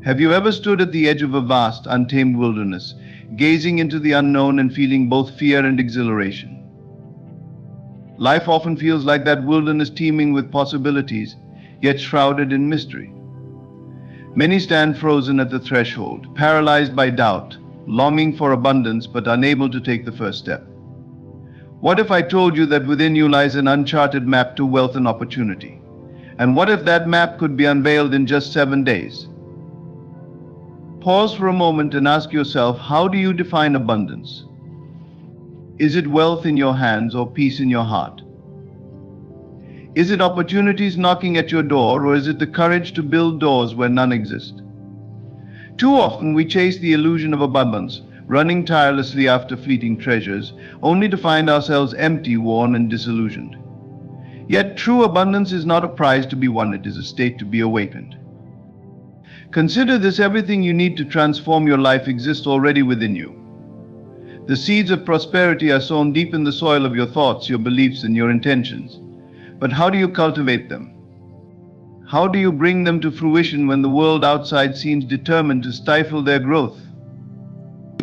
Have you ever stood at the edge of a vast, untamed wilderness, gazing into the unknown and feeling both fear and exhilaration? Life often feels like that wilderness, teeming with possibilities, yet shrouded in mystery. Many stand frozen at the threshold, paralyzed by doubt, longing for abundance but unable to take the first step. What if I told you that within you lies an uncharted map to wealth and opportunity? And what if that map could be unveiled in just 7 days? Pause for a moment and ask yourself, how do you define abundance? Is it wealth in your hands or peace in your heart? Is it opportunities knocking at your door, or is it the courage to build doors where none exist? Too often we chase the illusion of abundance, running tirelessly after fleeting treasures, only to find ourselves empty, worn, and disillusioned. Yet true abundance is not a prize to be won, it is a state to be awakened. Consider this: everything you need to transform your life exists already within you. The seeds of prosperity are sown deep in the soil of your thoughts, your beliefs, and your intentions. But how do you cultivate them? How do you bring them to fruition when the world outside seems determined to stifle their growth?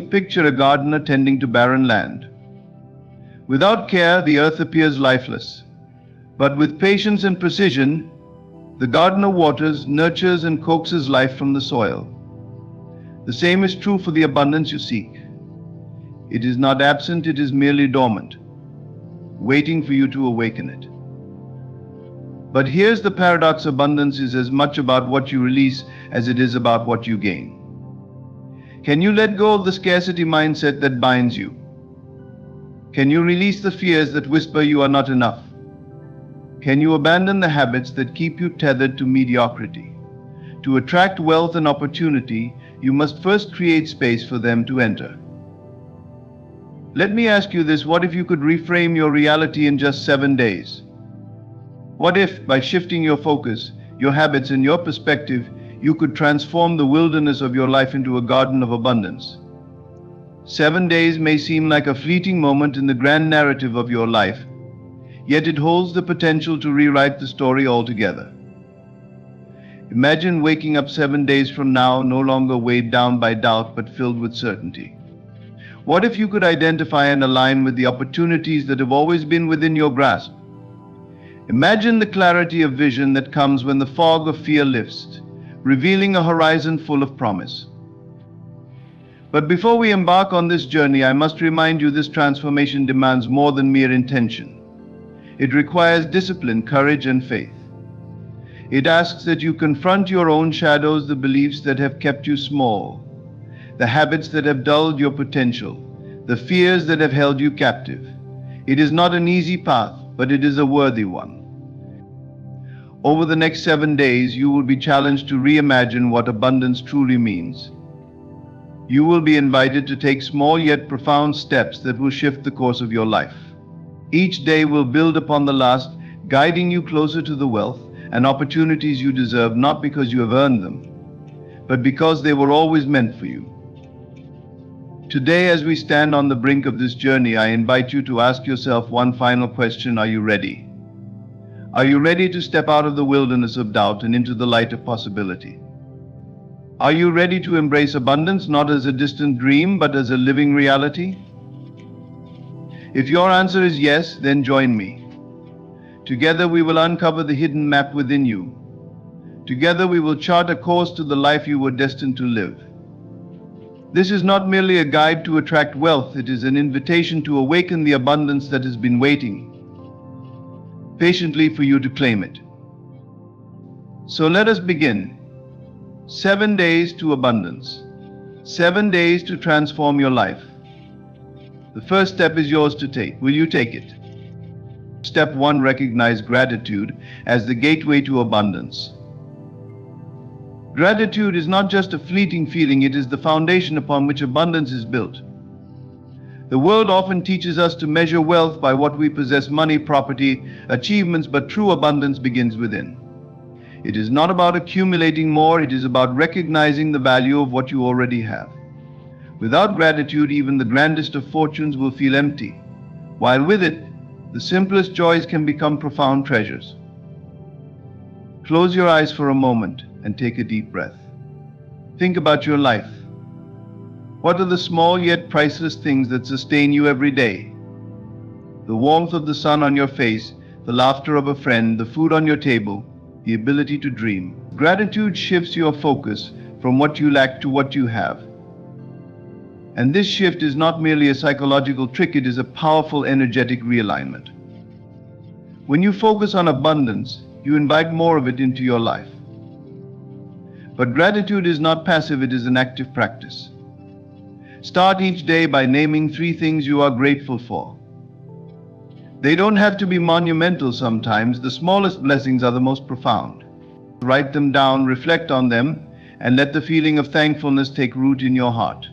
Picture a gardener tending to barren land. Without care, the earth appears lifeless. But with patience and precision, the gardener waters, nurtures, and coaxes life from the soil. The same is true for the abundance you seek. It is not absent, it is merely dormant, waiting for you to awaken it. But here's the paradox: abundance is as much about what you release as it is about what you gain. Can you let go of the scarcity mindset that binds you? Can you release the fears that whisper you are not enough? Can you abandon the habits that keep you tethered to mediocrity? To attract wealth and opportunity, you must first create space for them to enter. Let me ask you this: what if you could reframe your reality in just 7 days? What if, by shifting your focus, your habits, and your perspective, you could transform the wilderness of your life into a garden of abundance? 7 days may seem like a fleeting moment in the grand narrative of your life, yet it holds the potential to rewrite the story altogether. Imagine waking up 7 days from now, no longer weighed down by doubt, but filled with certainty. What if you could identify and align with the opportunities that have always been within your grasp? Imagine the clarity of vision that comes when the fog of fear lifts, revealing a horizon full of promise. But before we embark on this journey, I must remind you this transformation demands more than mere intention. It requires discipline, courage, and faith. It asks that you confront your own shadows, the beliefs that have kept you small, the habits that have dulled your potential, the fears that have held you captive. It is not an easy path, but it is a worthy one. Over the next 7 days, you will be challenged to reimagine what abundance truly means. You will be invited to take small yet profound steps that will shift the course of your life. Each day will build upon the last, guiding you closer to the wealth and opportunities you deserve, not because you have earned them, but because they were always meant for you. Today, as we stand on the brink of this journey, I invite you to ask yourself one final question: are you ready? Are you ready to step out of the wilderness of doubt and into the light of possibility? Are you ready to embrace abundance not as a distant dream, but as a living reality? If your answer is yes, then join me. Together we will uncover the hidden map within you. Together we will chart a course to the life you were destined to live. This is not merely a guide to attract wealth, it is an invitation to awaken the abundance that has been waiting patiently for you to claim it. So let us begin. 7 days to abundance. 7 days to transform your life. The first step is yours to take. Will you take it? Step 1: recognize gratitude as the gateway to abundance. Gratitude is not just a fleeting feeling, it is the foundation upon which abundance is built. The world often teaches us to measure wealth by what we possess: money, property, achievements, but true abundance begins within. It is not about accumulating more, it is about recognizing the value of what you already have. Without gratitude, even the grandest of fortunes will feel empty, while with it, the simplest joys can become profound treasures. Close your eyes for a moment and take a deep breath. Think about your life. What are the small yet priceless things that sustain you every day? The warmth of the sun on your face, the laughter of a friend, the food on your table, the ability to dream. Gratitude shifts your focus from what you lack to what you have. And this shift is not merely a psychological trick, it is a powerful energetic realignment. When you focus on abundance, you invite more of it into your life. But gratitude is not passive, it is an active practice. Start each day by naming 3 things you are grateful for. They don't have to be monumental sometimes, the smallest blessings are the most profound. Write them down, reflect on them, and let the feeling of thankfulness take root in your heart.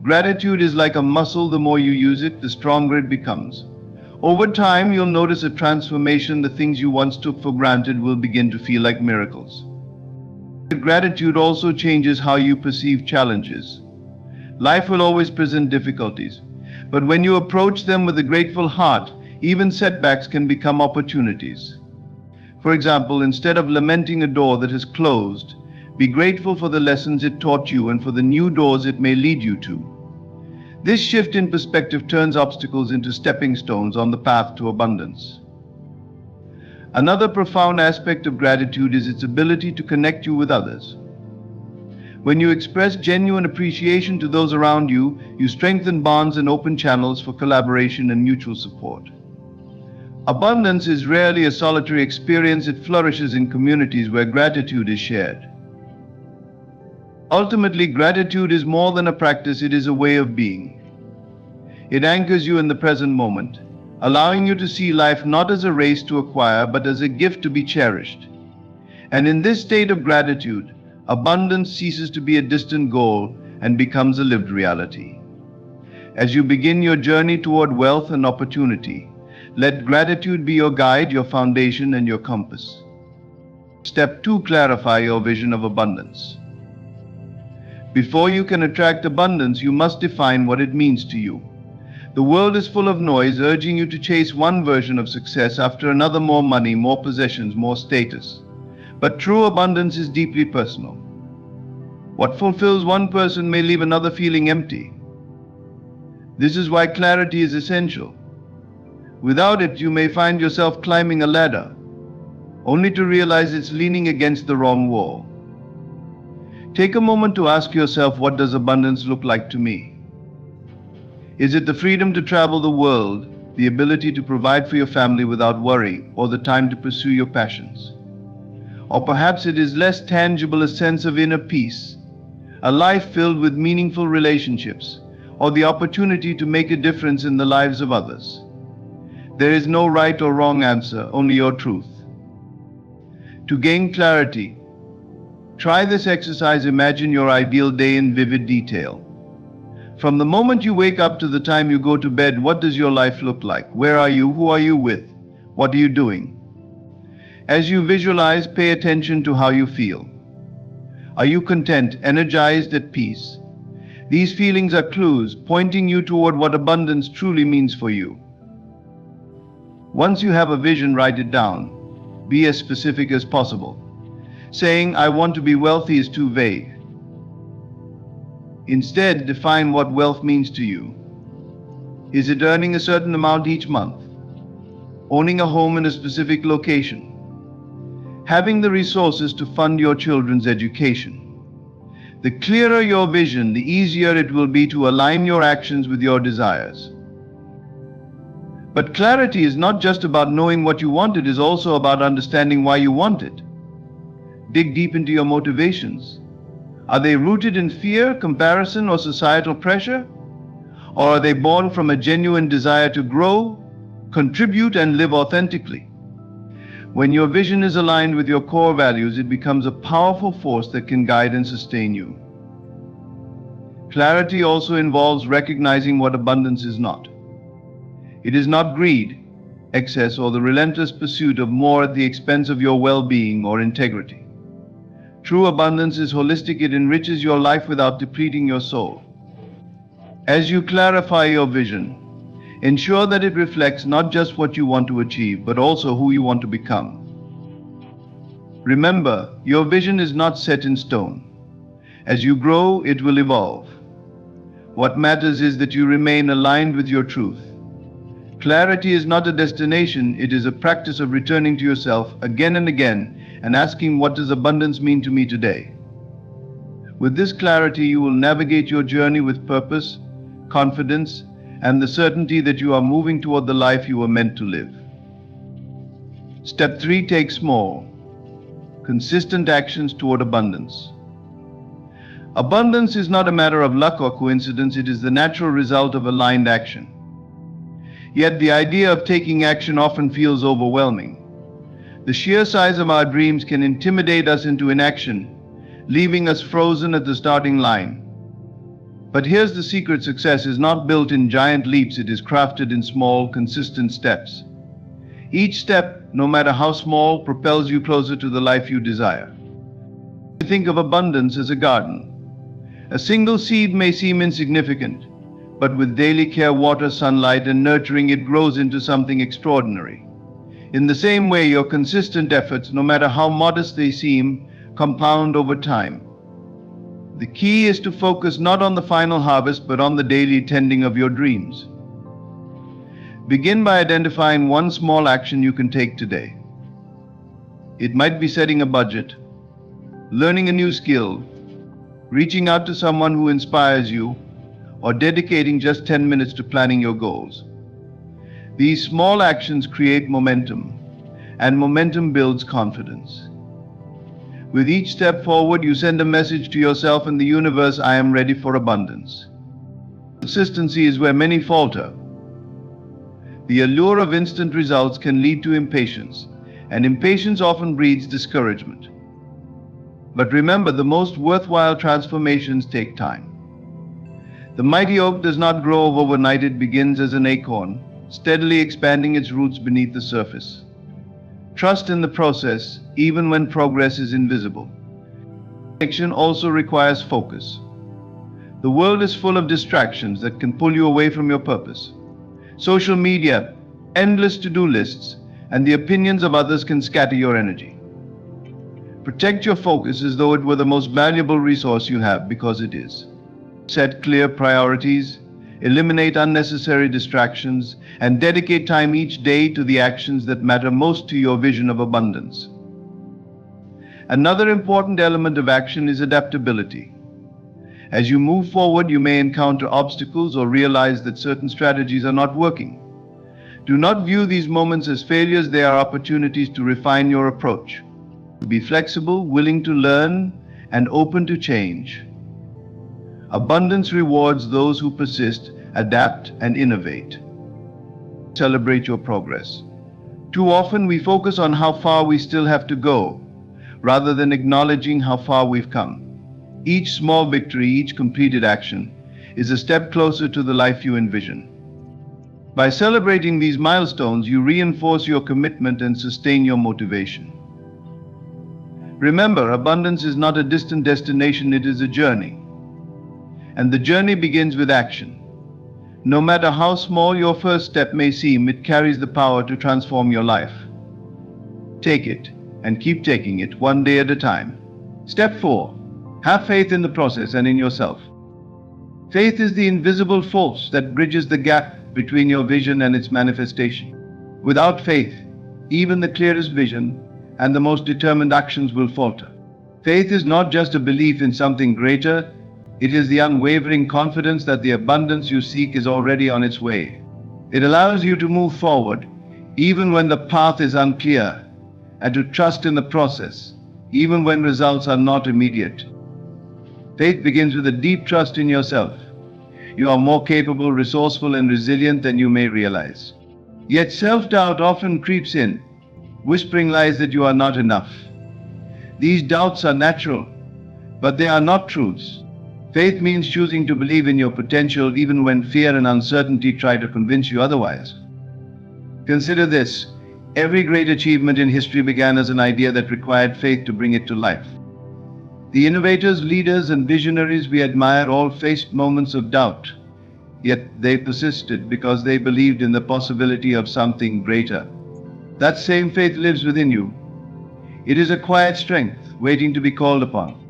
Gratitude is like a muscle, the more you use it, the stronger it becomes. Over time, you'll notice a transformation. The things you once took for granted will begin to feel like miracles. Gratitude also changes how you perceive challenges. Life will always present difficulties, but when you approach them with a grateful heart, even setbacks can become opportunities. For example, instead of lamenting a door that has closed, be grateful for the lessons it taught you and for the new doors it may lead you to. This shift in perspective turns obstacles into stepping stones on the path to abundance. Another profound aspect of gratitude is its ability to connect you with others. When you express genuine appreciation to those around you, you strengthen bonds and open channels for collaboration and mutual support. Abundance is rarely a solitary experience, it flourishes in communities where gratitude is shared. Ultimately, gratitude is more than a practice, it is a way of being. It anchors you in the present moment, allowing you to see life not as a race to acquire, but as a gift to be cherished. And in this state of gratitude, abundance ceases to be a distant goal and becomes a lived reality. As you begin your journey toward wealth and opportunity, let gratitude be your guide, your foundation, and your compass. Step 2. Clarify your vision of abundance. Before you can attract abundance, you must define what it means to you. The world is full of noise, urging you to chase one version of success after another: more money, more possessions, more status. But true abundance is deeply personal. What fulfills one person may leave another feeling empty. This is why clarity is essential. Without it, you may find yourself climbing a ladder, only to realize it's leaning against the wrong wall. Take a moment to ask yourself, what does abundance look like to me? Is it the freedom to travel the world, the ability to provide for your family without worry, or the time to pursue your passions? Or perhaps it is less tangible, a sense of inner peace, a life filled with meaningful relationships, or the opportunity to make a difference in the lives of others. There is no right or wrong answer, only your truth. To gain clarity, try this exercise. Imagine your ideal day in vivid detail. From the moment you wake up to the time you go to bed, what does your life look like? Where are you? Who are you with? What are you doing? As you visualize, pay attention to how you feel. Are you content, energized, at peace? These feelings are clues pointing you toward what abundance truly means for you. Once you have a vision, write it down. Be as specific as possible. Saying, "I want to be wealthy," is too vague. Instead, define what wealth means to you. Is it earning a certain amount each month? Owning a home in a specific location? Having the resources to fund your children's education? The clearer your vision, the easier it will be to align your actions with your desires. But clarity is not just about knowing what you want, it is also about understanding why you want it. Dig deep into your motivations. Are they rooted in fear, comparison, or societal pressure? Or are they born from a genuine desire to grow, contribute, and live authentically? When your vision is aligned with your core values, it becomes a powerful force that can guide and sustain you. Clarity also involves recognizing what abundance is not. It is not greed, excess, or the relentless pursuit of more at the expense of your well-being or integrity. True abundance is holistic. It enriches your life without depleting your soul. As you clarify your vision, ensure that it reflects not just what you want to achieve, but also who you want to become. Remember, your vision is not set in stone. As you grow, it will evolve. What matters is that you remain aligned with your truth. Clarity is not a destination, it is a practice of returning to yourself again and again and asking, what does abundance mean to me today? With this clarity, you will navigate your journey with purpose, confidence, and the certainty that you are moving toward the life you were meant to live. Step 3. Take small, consistent actions toward abundance. Abundance is not a matter of luck or coincidence, it is the natural result of aligned action. Yet the idea of taking action often feels overwhelming. The sheer size of our dreams can intimidate us into inaction, leaving us frozen at the starting line. But here's the secret: success is not built in giant leaps, it is crafted in small, consistent steps. Each step, no matter how small, propels you closer to the life you desire. Think of abundance as a garden. A single seed may seem insignificant, but with daily care, water, sunlight, and nurturing, it grows into something extraordinary. In the same way, your consistent efforts, no matter how modest they seem, compound over time. The key is to focus not on the final harvest, but on the daily tending of your dreams. Begin by identifying one small action you can take today. It might be setting a budget, learning a new skill, reaching out to someone who inspires you, or dedicating just 10 minutes to planning your goals. These small actions create momentum, and momentum builds confidence. With each step forward, you send a message to yourself and the universe: I am ready for abundance. Consistency is where many falter. The allure of instant results can lead to impatience, and impatience often breeds discouragement. But remember, the most worthwhile transformations take time. The mighty oak does not grow overnight, it begins as an acorn, steadily expanding its roots beneath the surface. Trust in the process, even when progress is invisible. Action also requires focus. The world is full of distractions that can pull you away from your purpose. Social media, endless to-do lists, and the opinions of others can scatter your energy. Protect your focus as though it were the most valuable resource you have, because it is. Set clear priorities, eliminate unnecessary distractions, and dedicate time each day to the actions that matter most to your vision of abundance. Another important element of action is adaptability. As you move forward, you may encounter obstacles or realize that certain strategies are not working. Do not view these moments as failures, they are opportunities to refine your approach. Be flexible, willing to learn, and open to change. Abundance rewards those who persist, adapt, and innovate. Celebrate your progress. Too often we focus on how far we still have to go, rather than acknowledging how far we've come. Each small victory, each completed action, is a step closer to the life you envision. By celebrating these milestones, you reinforce your commitment and sustain your motivation. Remember, abundance is not a distant destination, it is a journey. And the journey begins with action. No matter how small your first step may seem, it carries the power to transform your life. Take it, and keep taking it, one day at a time. Step 4. Have faith in the process and in yourself. Faith is the invisible force that bridges the gap between your vision and its manifestation. Without faith, even the clearest vision and the most determined actions will falter. Faith is not just a belief in something greater, it is the unwavering confidence that the abundance you seek is already on its way. It allows you to move forward, even when the path is unclear, and to trust in the process, even when results are not immediate. Faith begins with a deep trust in yourself. You are more capable, resourceful, and resilient than you may realize. Yet self-doubt often creeps in, whispering lies that you are not enough. These doubts are natural, but they are not truths. Faith means choosing to believe in your potential even when fear and uncertainty try to convince you otherwise. Consider this: every great achievement in history began as an idea that required faith to bring it to life. The innovators, leaders, and visionaries we admire all faced moments of doubt, yet they persisted because they believed in the possibility of something greater. That same faith lives within you. It is a quiet strength waiting to be called upon.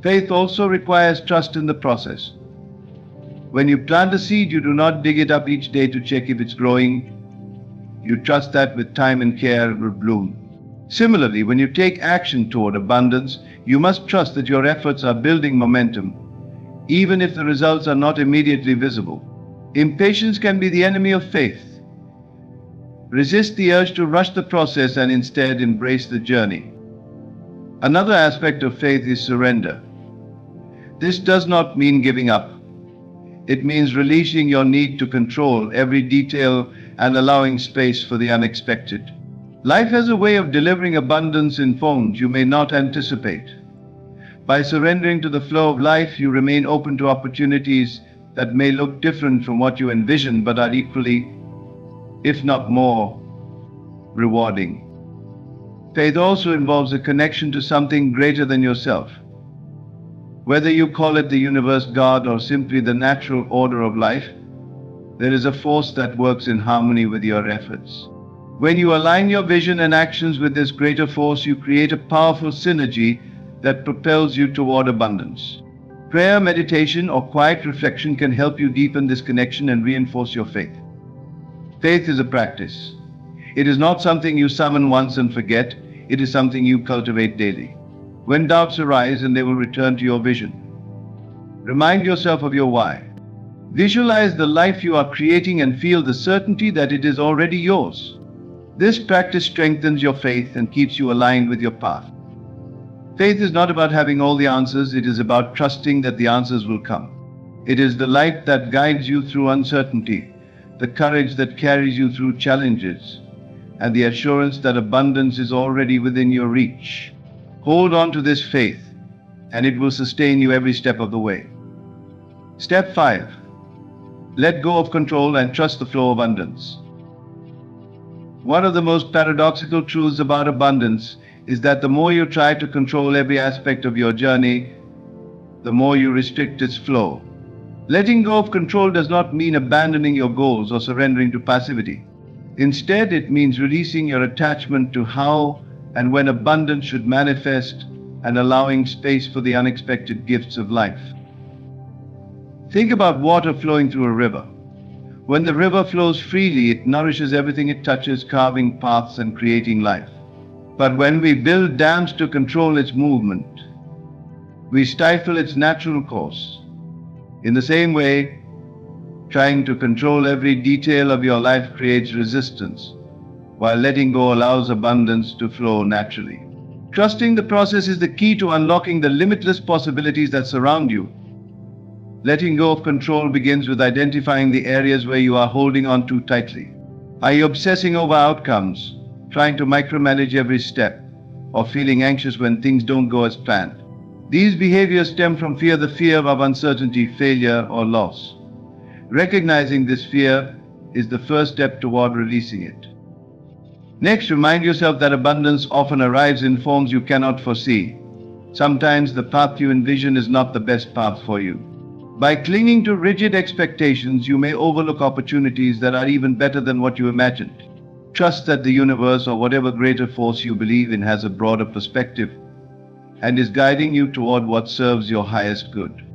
Faith also requires trust in the process. When you plant a seed, you do not dig it up each day to check if it's growing. You trust that with time and care it will bloom. Similarly, when you take action toward abundance, you must trust that your efforts are building momentum, even if the results are not immediately visible. Impatience can be the enemy of faith. Resist the urge to rush the process and instead embrace the journey. Another aspect of faith is surrender. This does not mean giving up. It means releasing your need to control every detail and allowing space for the unexpected. Life has a way of delivering abundance in forms you may not anticipate. By surrendering to the flow of life, you remain open to opportunities that may look different from what you envisioned but are equally, if not more, rewarding. Faith also involves a connection to something greater than yourself. Whether you call it the universe, God, or simply the natural order of life, there is a force that works in harmony with your efforts. When you align your vision and actions with this greater force, you create a powerful synergy that propels you toward abundance. Prayer, meditation, or quiet reflection can help you deepen this connection and reinforce your faith. Faith is a practice. It is not something you summon once and forget. It is something you cultivate daily. When doubts arise, and they will return to your vision, remind yourself of your why. Visualize the life you are creating and feel the certainty that it is already yours. This practice strengthens your faith and keeps you aligned with your path. Faith is not about having all the answers, it is about trusting that the answers will come. It is the light that guides you through uncertainty, the courage that carries you through challenges, and the assurance that abundance is already within your reach. Hold on to this faith, and it will sustain you every step of the way. Step 5. Let go of control and trust the flow of abundance. One of the most paradoxical truths about abundance is that the more you try to control every aspect of your journey, the more you restrict its flow. Letting go of control does not mean abandoning your goals or surrendering to passivity. Instead, it means releasing your attachment to how and when abundance should manifest and allowing space for the unexpected gifts of life. Think about water flowing through a river. When the river flows freely, it nourishes everything it touches, carving paths and creating life. But when we build dams to control its movement, we stifle its natural course. In the same way, trying to control every detail of your life creates resistance, while letting go allows abundance to flow naturally. Trusting the process is the key to unlocking the limitless possibilities that surround you. Letting go of control begins with identifying the areas where you are holding on too tightly. Are you obsessing over outcomes, trying to micromanage every step, or feeling anxious when things don't go as planned? These behaviors stem from the fear of uncertainty, failure, or loss. Recognizing this fear is the first step toward releasing it. Next, remind yourself that abundance often arrives in forms you cannot foresee. Sometimes the path you envision is not the best path for you. By clinging to rigid expectations, you may overlook opportunities that are even better than what you imagined. Trust that the universe, or whatever greater force you believe in, has a broader perspective and is guiding you toward what serves your highest good.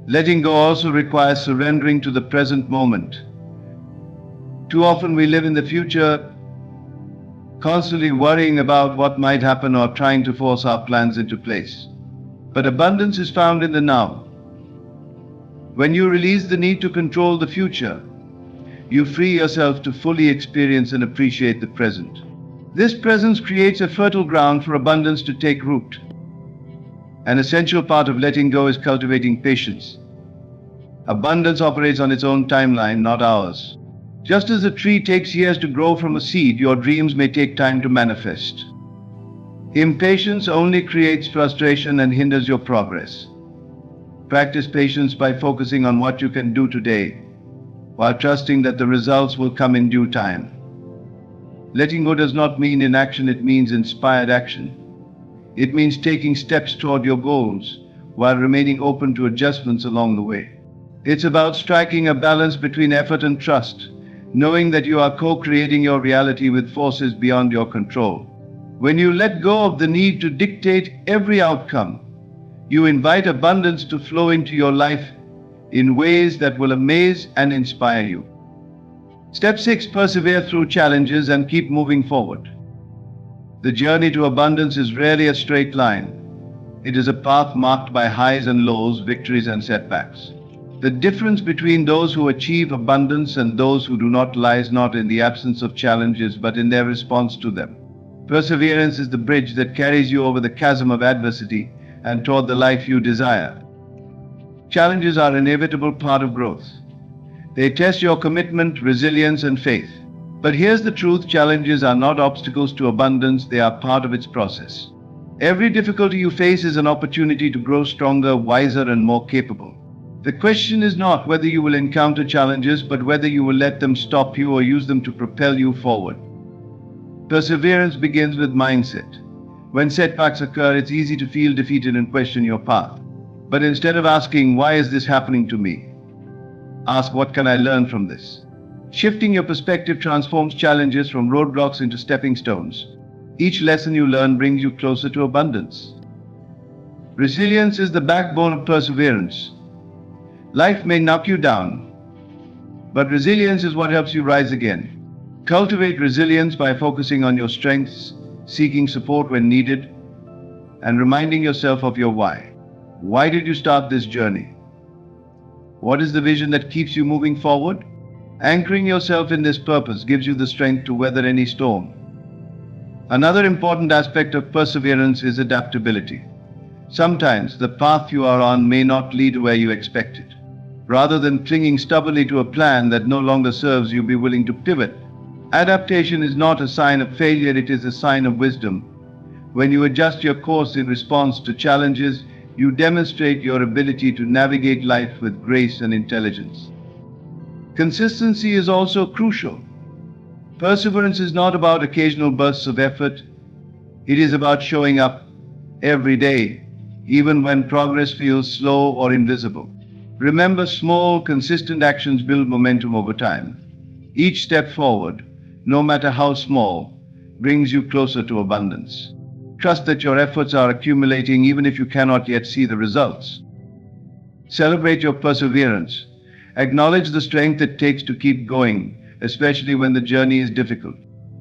Letting go also requires surrendering to the present moment. Too often we live in the future, constantly worrying about what might happen or trying to force our plans into place. But abundance is found in the now. When you release the need to control the future, you free yourself to fully experience and appreciate the present. This presence creates a fertile ground for abundance to take root. An essential part of letting go is cultivating patience. Abundance operates on its own timeline, not ours. Just as a tree takes years to grow from a seed, your dreams may take time to manifest. Impatience only creates frustration and hinders your progress. Practice patience by focusing on what you can do today, while trusting that the results will come in due time. Letting go does not mean inaction, it means inspired action. It means taking steps toward your goals, while remaining open to adjustments along the way. It's about striking a balance between effort and trust, knowing that you are co-creating your reality with forces beyond your control. When you let go of the need to dictate every outcome, You invite abundance to flow into your life in ways that will amaze and inspire you. Step 6. Persevere through challenges and keep moving forward. The journey to abundance is rarely a straight line. It is a path marked by highs and lows, victories and setbacks. The difference between those who achieve abundance and those who do not lies not in the absence of challenges but in their response to them. Perseverance is the bridge that carries you over the chasm of adversity and toward the life you desire. Challenges are an inevitable part of growth. They test your commitment, resilience, and faith. But here's the truth: challenges are not obstacles to abundance, they are part of its process. Every difficulty you face is an opportunity to grow stronger, wiser, and more capable. The question is not whether you will encounter challenges, but whether you will let them stop you or use them to propel you forward. Perseverance begins with mindset. When setbacks occur, it's easy to feel defeated and question your path. But instead of asking, "Why is this happening to me?" ask, "What can I learn from this?" Shifting your perspective transforms challenges from roadblocks into stepping stones. Each lesson you learn brings you closer to abundance. Resilience is the backbone of perseverance. Life may knock you down, but resilience is what helps you rise again. Cultivate resilience by focusing on your strengths, seeking support when needed, and reminding yourself of your why. Why did you start this journey? What is the vision that keeps you moving forward? Anchoring yourself in this purpose gives you the strength to weather any storm. Another important aspect of perseverance is adaptability. Sometimes the path you are on may not lead where you expected. Rather than clinging stubbornly to a plan that no longer serves you, be willing to pivot. Adaptation is not a sign of failure, it is a sign of wisdom. When you adjust your course in response to challenges, you demonstrate your ability to navigate life with grace and intelligence. Consistency is also crucial. Perseverance is not about occasional bursts of effort. It is about showing up every day, even when progress feels slow or invisible. Remember, small, consistent actions build momentum over time. Each step forward, no matter how small, brings you closer to abundance. Trust that your efforts are accumulating even if you cannot yet see the results. Celebrate your perseverance. Acknowledge the strength it takes to keep going, especially when the journey is difficult.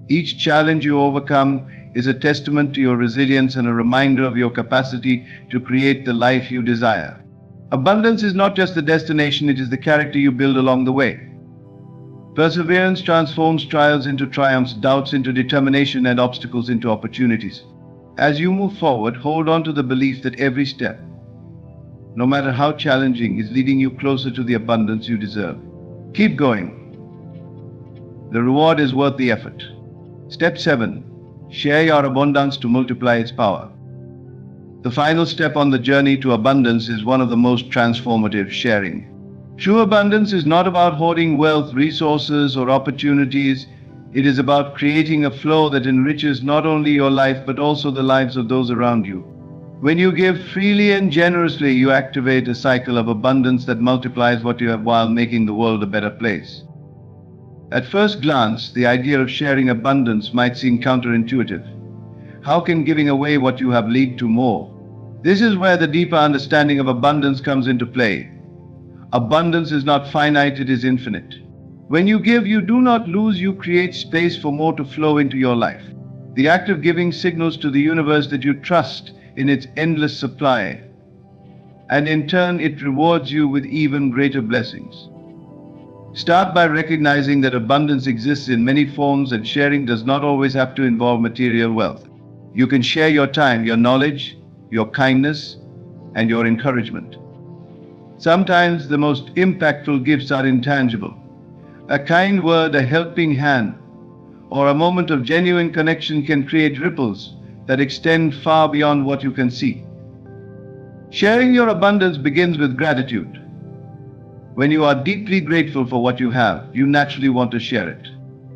Each challenge you overcome is a testament to your resilience and a reminder of your capacity to create the life you desire. Abundance is not just the destination, it is the character you build along the way. Perseverance transforms trials into triumphs, doubts into determination, and obstacles into opportunities. As you move forward, hold on to the belief that every step, no matter how challenging, is leading you closer to the abundance you deserve. Keep going. The reward is worth the effort. Step 7. Share your abundance to multiply its power. The final step on the journey to abundance is one of the most transformative: sharing. True abundance is not about hoarding wealth, resources, or opportunities. It is about creating a flow that enriches not only your life but also the lives of those around you. When you give freely and generously, you activate a cycle of abundance that multiplies what you have while making the world a better place. At first glance, the idea of sharing abundance might seem counterintuitive. How can giving away what you have lead to more? This is where the deeper understanding of abundance comes into play. Abundance is not finite, it is infinite. When you give, you do not lose, you create space for more to flow into your life. The act of giving signals to the universe that you trust in its endless supply, and in turn it rewards you with even greater blessings. Start by recognizing that abundance exists in many forms, and sharing does not always have to involve material wealth. You can share your time, your knowledge, your kindness, and your encouragement. Sometimes the most impactful gifts are intangible. A kind word, a helping hand, or a moment of genuine connection can create ripples that extend far beyond what you can see. Sharing your abundance begins with gratitude. When you are deeply grateful for what you have, you naturally want to share it.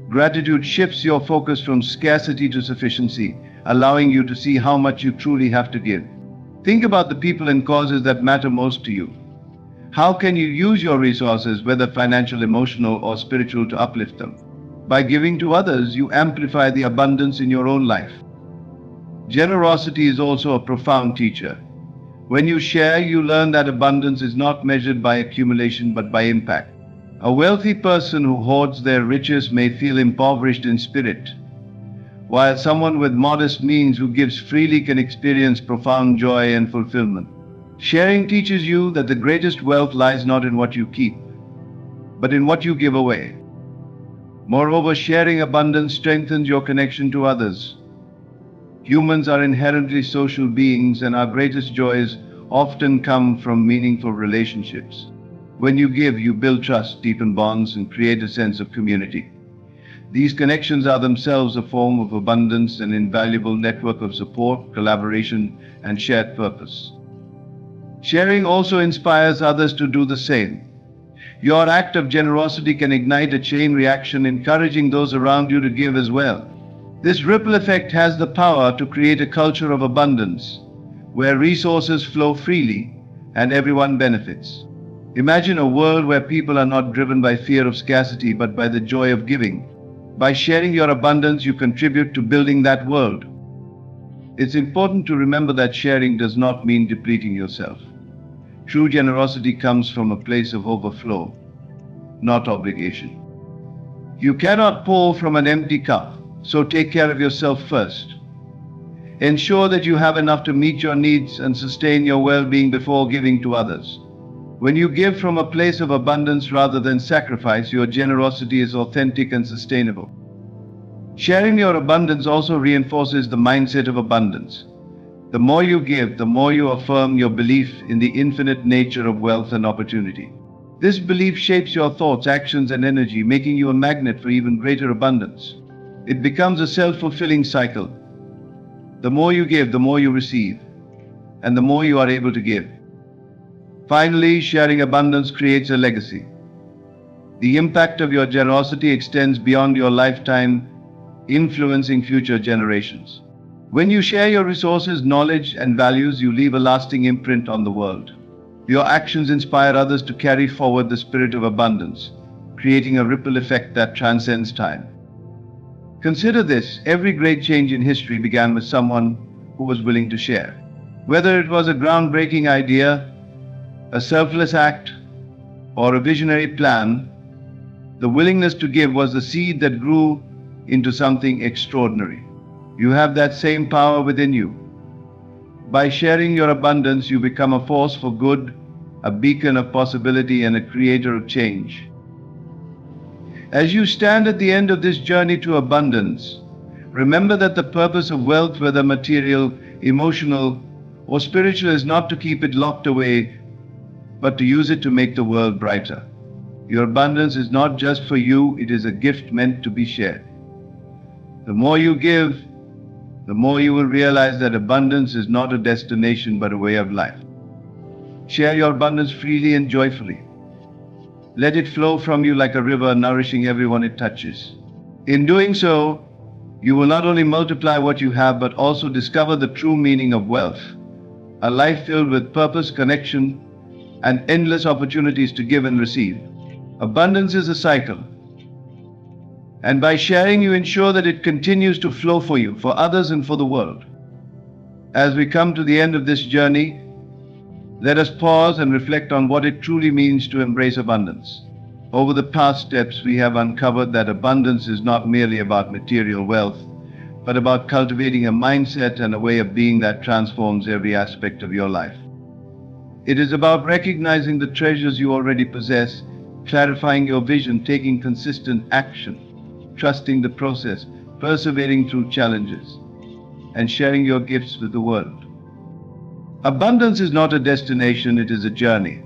Gratitude shifts your focus from scarcity to sufficiency, allowing you to see how much you truly have to give. Think about the people and causes that matter most to you. How can you use your resources, whether financial, emotional, or spiritual, to uplift them? By giving to others, you amplify the abundance in your own life. Generosity is also a profound teacher. When you share, you learn that abundance is not measured by accumulation but by impact. A wealthy person who hoards their riches may feel impoverished in spirit, while someone with modest means who gives freely can experience profound joy and fulfillment. Sharing teaches you that the greatest wealth lies not in what you keep, but in what you give away. Moreover, sharing abundance strengthens your connection to others. Humans are inherently social beings, and our greatest joys often come from meaningful relationships. When you give, you build trust, deepen bonds, and create a sense of community. These connections are themselves a form of abundance, an invaluable network of support, collaboration, and shared purpose. Sharing also inspires others to do the same. Your act of generosity can ignite a chain reaction, encouraging those around you to give as well. This ripple effect has the power to create a culture of abundance, where resources flow freely and everyone benefits. Imagine a world where people are not driven by fear of scarcity but by the joy of giving. By sharing your abundance, you contribute to building that world. It's important to remember that sharing does not mean depleting yourself. True generosity comes from a place of overflow, not obligation. You cannot pour from an empty cup, so take care of yourself first. Ensure that you have enough to meet your needs and sustain your well-being before giving to others. When you give from a place of abundance rather than sacrifice, your generosity is authentic and sustainable. Sharing your abundance also reinforces the mindset of abundance. The more you give, the more you affirm your belief in the infinite nature of wealth and opportunity. This belief shapes your thoughts, actions, and energy, making you a magnet for even greater abundance. It becomes a self-fulfilling cycle. The more you give, the more you receive, and the more you are able to give. Finally, sharing abundance creates a legacy. The impact of your generosity extends beyond your lifetime, influencing future generations. When you share your resources, knowledge, and values, you leave a lasting imprint on the world. Your actions inspire others to carry forward the spirit of abundance, creating a ripple effect that transcends time. Consider this: every great change in history began with someone who was willing to share. Whether it was a groundbreaking idea, a selfless act, or a visionary plan, the willingness to give was the seed that grew into something extraordinary. You have that same power within you. By sharing your abundance, you become a force for good, a beacon of possibility, and a creator of change. As you stand at the end of this journey to abundance, remember that the purpose of wealth, whether material, emotional, or spiritual, is not to keep it locked away, but to use it to make the world brighter. Your abundance is not just for you, it is a gift meant to be shared. The more you give, the more you will realize that abundance is not a destination but a way of life. Share your abundance freely and joyfully. Let it flow from you like a river, nourishing everyone it touches. In doing so, you will not only multiply what you have, but also discover the true meaning of wealth, a life filled with purpose, connection, and endless opportunities to give and receive. Abundance is a cycle, and by sharing, you ensure that it continues to flow for you, for others, and for the world. As we come to the end of this journey, let us pause and reflect on what it truly means to embrace abundance. Over the past steps, we have uncovered that abundance is not merely about material wealth, but about cultivating a mindset and a way of being that transforms every aspect of your life. It is about recognizing the treasures you already possess, clarifying your vision, taking consistent action, trusting the process, persevering through challenges, and sharing your gifts with the world. Abundance is not a destination, it is a journey.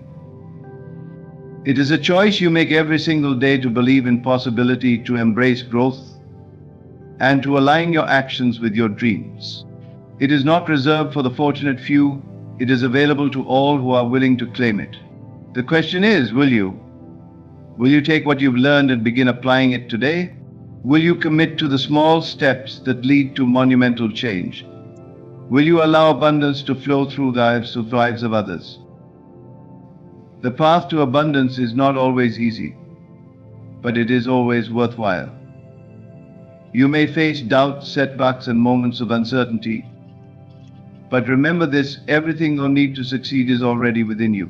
It is a choice you make every single day to believe in possibility, to embrace growth, and to align your actions with your dreams. It is not reserved for the fortunate few, it is available to all who are willing to claim it. The question is, will you? Will you take what you've learned and begin applying it today? Will you commit to the small steps that lead to monumental change? Will you allow abundance to flow through the lives of others? The path to abundance is not always easy, but it is always worthwhile. You may face doubts, setbacks, and moments of uncertainty, But remember this, everything you need to succeed is already within you.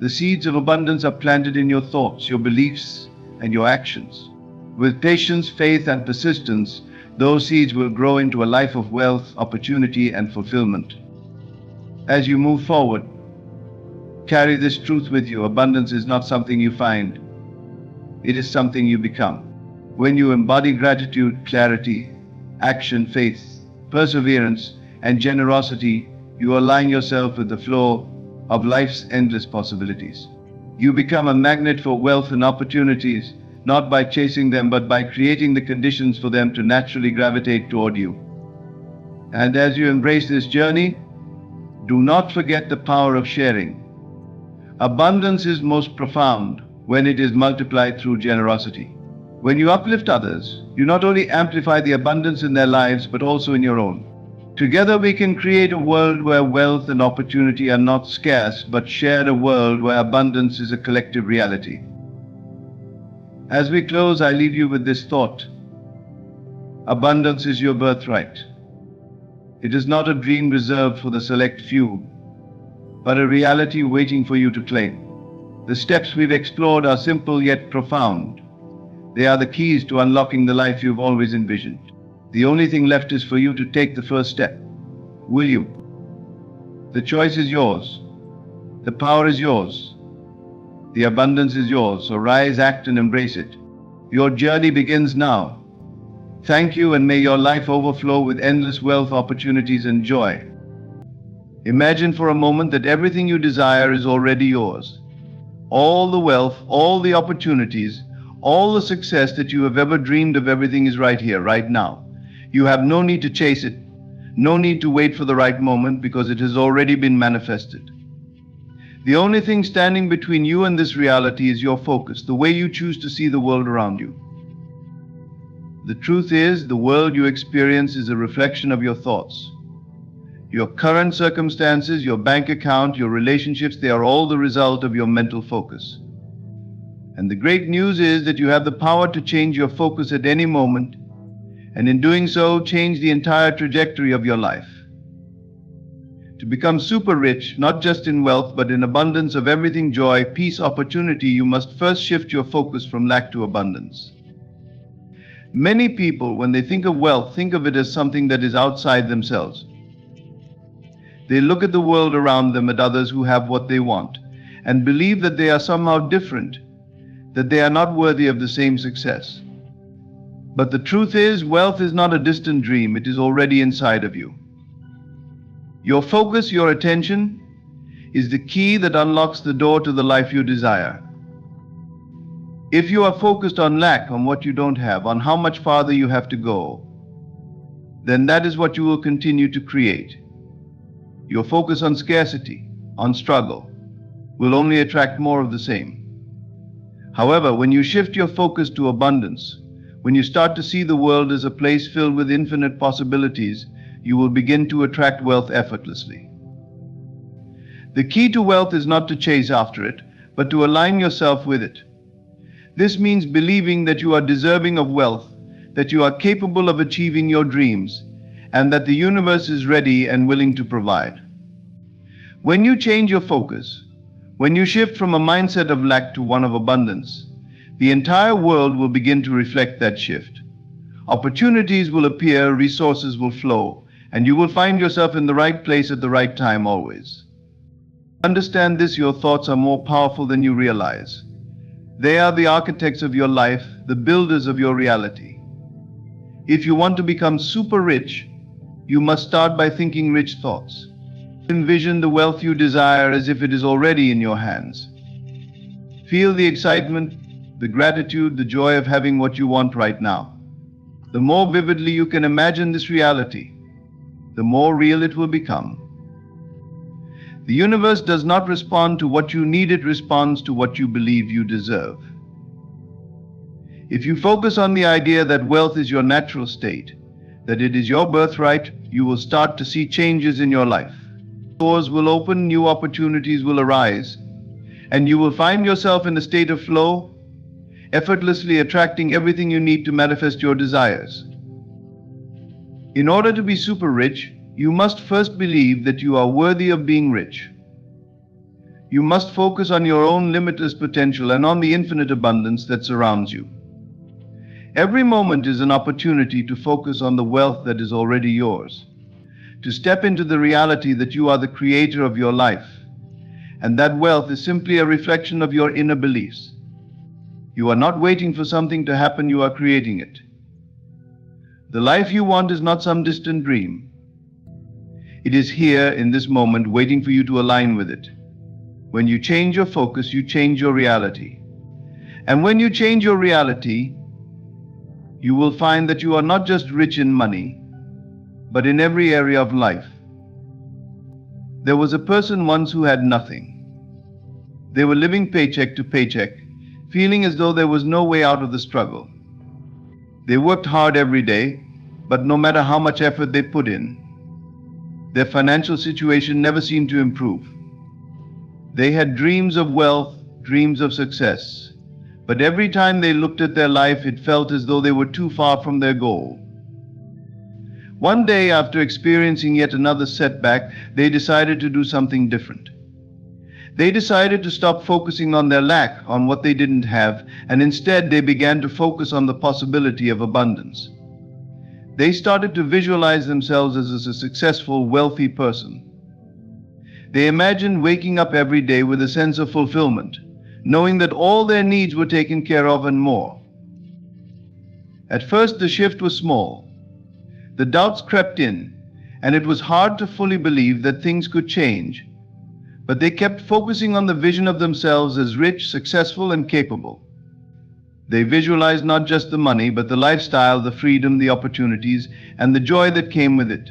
The seeds of abundance are planted in your thoughts, your beliefs, and your actions. With patience, faith, and persistence, those seeds will grow into a life of wealth, opportunity, and fulfillment. As you move forward, carry this truth with you. Abundance is not something you find, it is something you become. When you embody gratitude, clarity, action, faith, perseverance, and generosity, you align yourself with the flow of life's endless possibilities. You become a magnet for wealth and opportunities, not by chasing them, but by creating the conditions for them to naturally gravitate toward you. And as you embrace this journey, do not forget the power of sharing. Abundance is most profound when it is multiplied through generosity. When you uplift others, you not only amplify the abundance in their lives, but also in your own. Together we can create a world where wealth and opportunity are not scarce, but shared, a world where abundance is a collective reality. As we close, I leave you with this thought. Abundance is your birthright. It is not a dream reserved for the select few, but a reality waiting for you to claim. The steps we've explored are simple yet profound. They are the keys to unlocking the life you've always envisioned. The only thing left is for you to take the first step. Will you? The choice is yours. The power is yours. The abundance is yours. So rise, act, and embrace it. Your journey begins now. Thank you, and may your life overflow with endless wealth, opportunities, and joy. Imagine for a moment that everything you desire is already yours. All the wealth, all the opportunities, all the success that you have ever dreamed of, everything is right here, right now. You have no need to chase it, no need to wait for the right moment, because it has already been manifested. The only thing standing between you and this reality is your focus, the way you choose to see the world around you. The truth is, the world you experience is a reflection of your thoughts. Your current circumstances, your bank account, your relationships, they are all the result of your mental focus. And the great news is that you have the power to change your focus at any moment, and in doing so, change the entire trajectory of your life. To become super rich, not just in wealth, but in abundance of everything, joy, peace, opportunity, you must first shift your focus from lack to abundance. Many people, when they think of wealth, think of it as something that is outside themselves. They look at the world around them, at others who have what they want, and believe that they are somehow different, that they are not worthy of the same success. But the truth is, wealth is not a distant dream, it is already inside of you. Your focus, your attention, is the key that unlocks the door to the life you desire. If you are focused on lack, on what you don't have, on how much farther you have to go, then that is what you will continue to create. Your focus on scarcity, on struggle, will only attract more of the same. However, when you shift your focus to abundance, when you start to see the world as a place filled with infinite possibilities, you will begin to attract wealth effortlessly. The key to wealth is not to chase after it, but to align yourself with it. This means believing that you are deserving of wealth, that you are capable of achieving your dreams, and that the universe is ready and willing to provide. When you change your focus, when you shift from a mindset of lack to one of abundance, the entire world will begin to reflect that shift. Opportunities will appear, resources will flow, and you will find yourself in the right place at the right time always. Understand this, your thoughts are more powerful than you realize. They are the architects of your life, the builders of your reality. If you want to become super rich, you must start by thinking rich thoughts. Envision the wealth you desire as if it is already in your hands. Feel the excitement, the gratitude, the joy of having what you want right now. The more vividly you can imagine this reality, the more real it will become. The universe does not respond to what you need, it responds to what you believe you deserve. If you focus on the idea that wealth is your natural state, that it is your birthright, you will start to see changes in your life. Doors will open, new opportunities will arise, and you will find yourself in a state of flow, effortlessly attracting everything you need to manifest your desires. In order to be super rich, You must first believe that you are worthy of being rich. You must focus on your own limitless potential and on the infinite abundance that surrounds you. Every moment is an opportunity to focus on the wealth that is already yours, to step into the reality that you are the creator of your life, and that wealth is simply a reflection of your inner beliefs. You are not waiting for something to happen, you are creating it. The life you want is not some distant dream. It is here in this moment waiting for you to align with it. When you change your focus, you change your reality. And when you change your reality, you will find that you are not just rich in money, but in every area of life. There was a person once who had nothing. They were living paycheck to paycheck, feeling as though there was no way out of the struggle. They worked hard every day, but no matter how much effort they put in, their financial situation never seemed to improve. They had dreams of wealth, dreams of success, but every time they looked at their life, it felt as though they were too far from their goal. One day, after experiencing yet another setback, they decided to do something different. They decided to stop focusing on their lack, on what they didn't have, and instead they began to focus on the possibility of abundance. They started to visualize themselves as a successful, wealthy person. They imagined waking up every day with a sense of fulfillment, knowing that all their needs were taken care of and more. At first, the shift was small. The doubts crept in, and it was hard to fully believe that things could change. But they kept focusing on the vision of themselves as rich, successful, and capable. They visualized not just the money, but the lifestyle, the freedom, the opportunities, and the joy that came with it.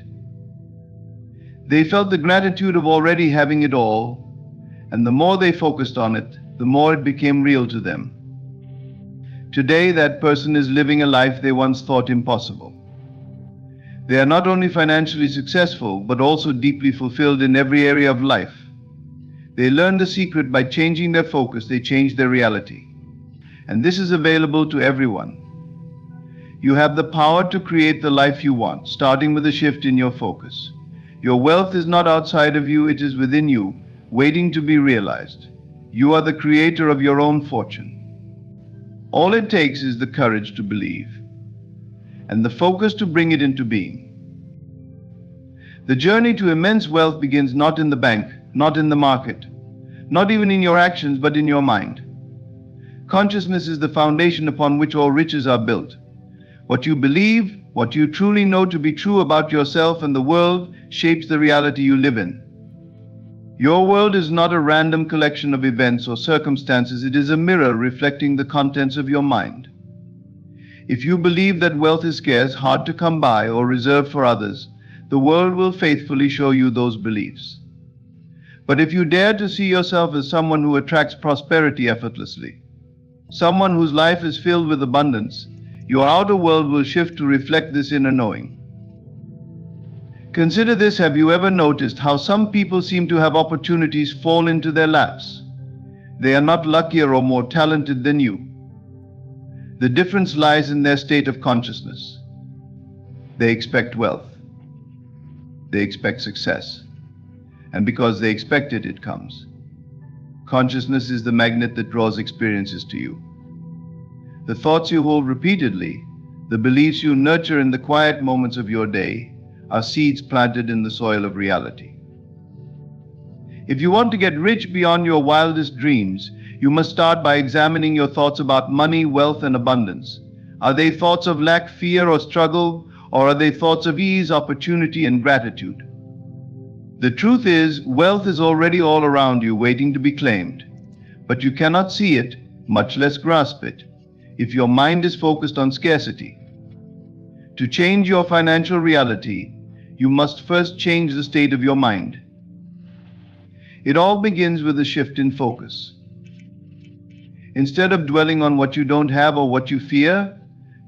They felt the gratitude of already having it all, and the more they focused on it, the more it became real to them. Today, that person is living a life they once thought impossible. They are not only financially successful, but also deeply fulfilled in every area of life. They learned the secret by changing their focus, they changed their reality. And this is available to everyone. You have the power to create the life you want, starting with a shift in your focus. Your wealth is not outside of you, it is within you, waiting to be realized. You are the creator of your own fortune. All it takes is the courage to believe, and the focus to bring it into being. The journey to immense wealth begins not in the bank, not in the market, not even in your actions, but in your mind. Consciousness is the foundation upon which all riches are built. What you believe, what you truly know to be true about yourself and the world, shapes the reality you live in. Your world is not a random collection of events or circumstances, it is a mirror reflecting the contents of your mind. If you believe that wealth is scarce, hard to come by, or reserved for others, the world will faithfully show you those beliefs. But if you dare to see yourself as someone who attracts prosperity effortlessly, someone whose life is filled with abundance, your outer world will shift to reflect this inner knowing. Consider this: have you ever noticed how some people seem to have opportunities fall into their laps? They are not luckier or more talented than you. The difference lies in their state of consciousness. They expect wealth. They expect success. And because they expect it, it comes. Consciousness is the magnet that draws experiences to you. The thoughts you hold repeatedly, the beliefs you nurture in the quiet moments of your day, are seeds planted in the soil of reality. If you want to get rich beyond your wildest dreams, you must start by examining your thoughts about money, wealth, and abundance. Are they thoughts of lack, fear, or struggle, or are they thoughts of ease, opportunity, and gratitude? The truth is, wealth is already all around you, waiting to be claimed. But you cannot see it, much less grasp it, if your mind is focused on scarcity. To change your financial reality, you must first change the state of your mind. It all begins with a shift in focus. Instead of dwelling on what you don't have or what you fear,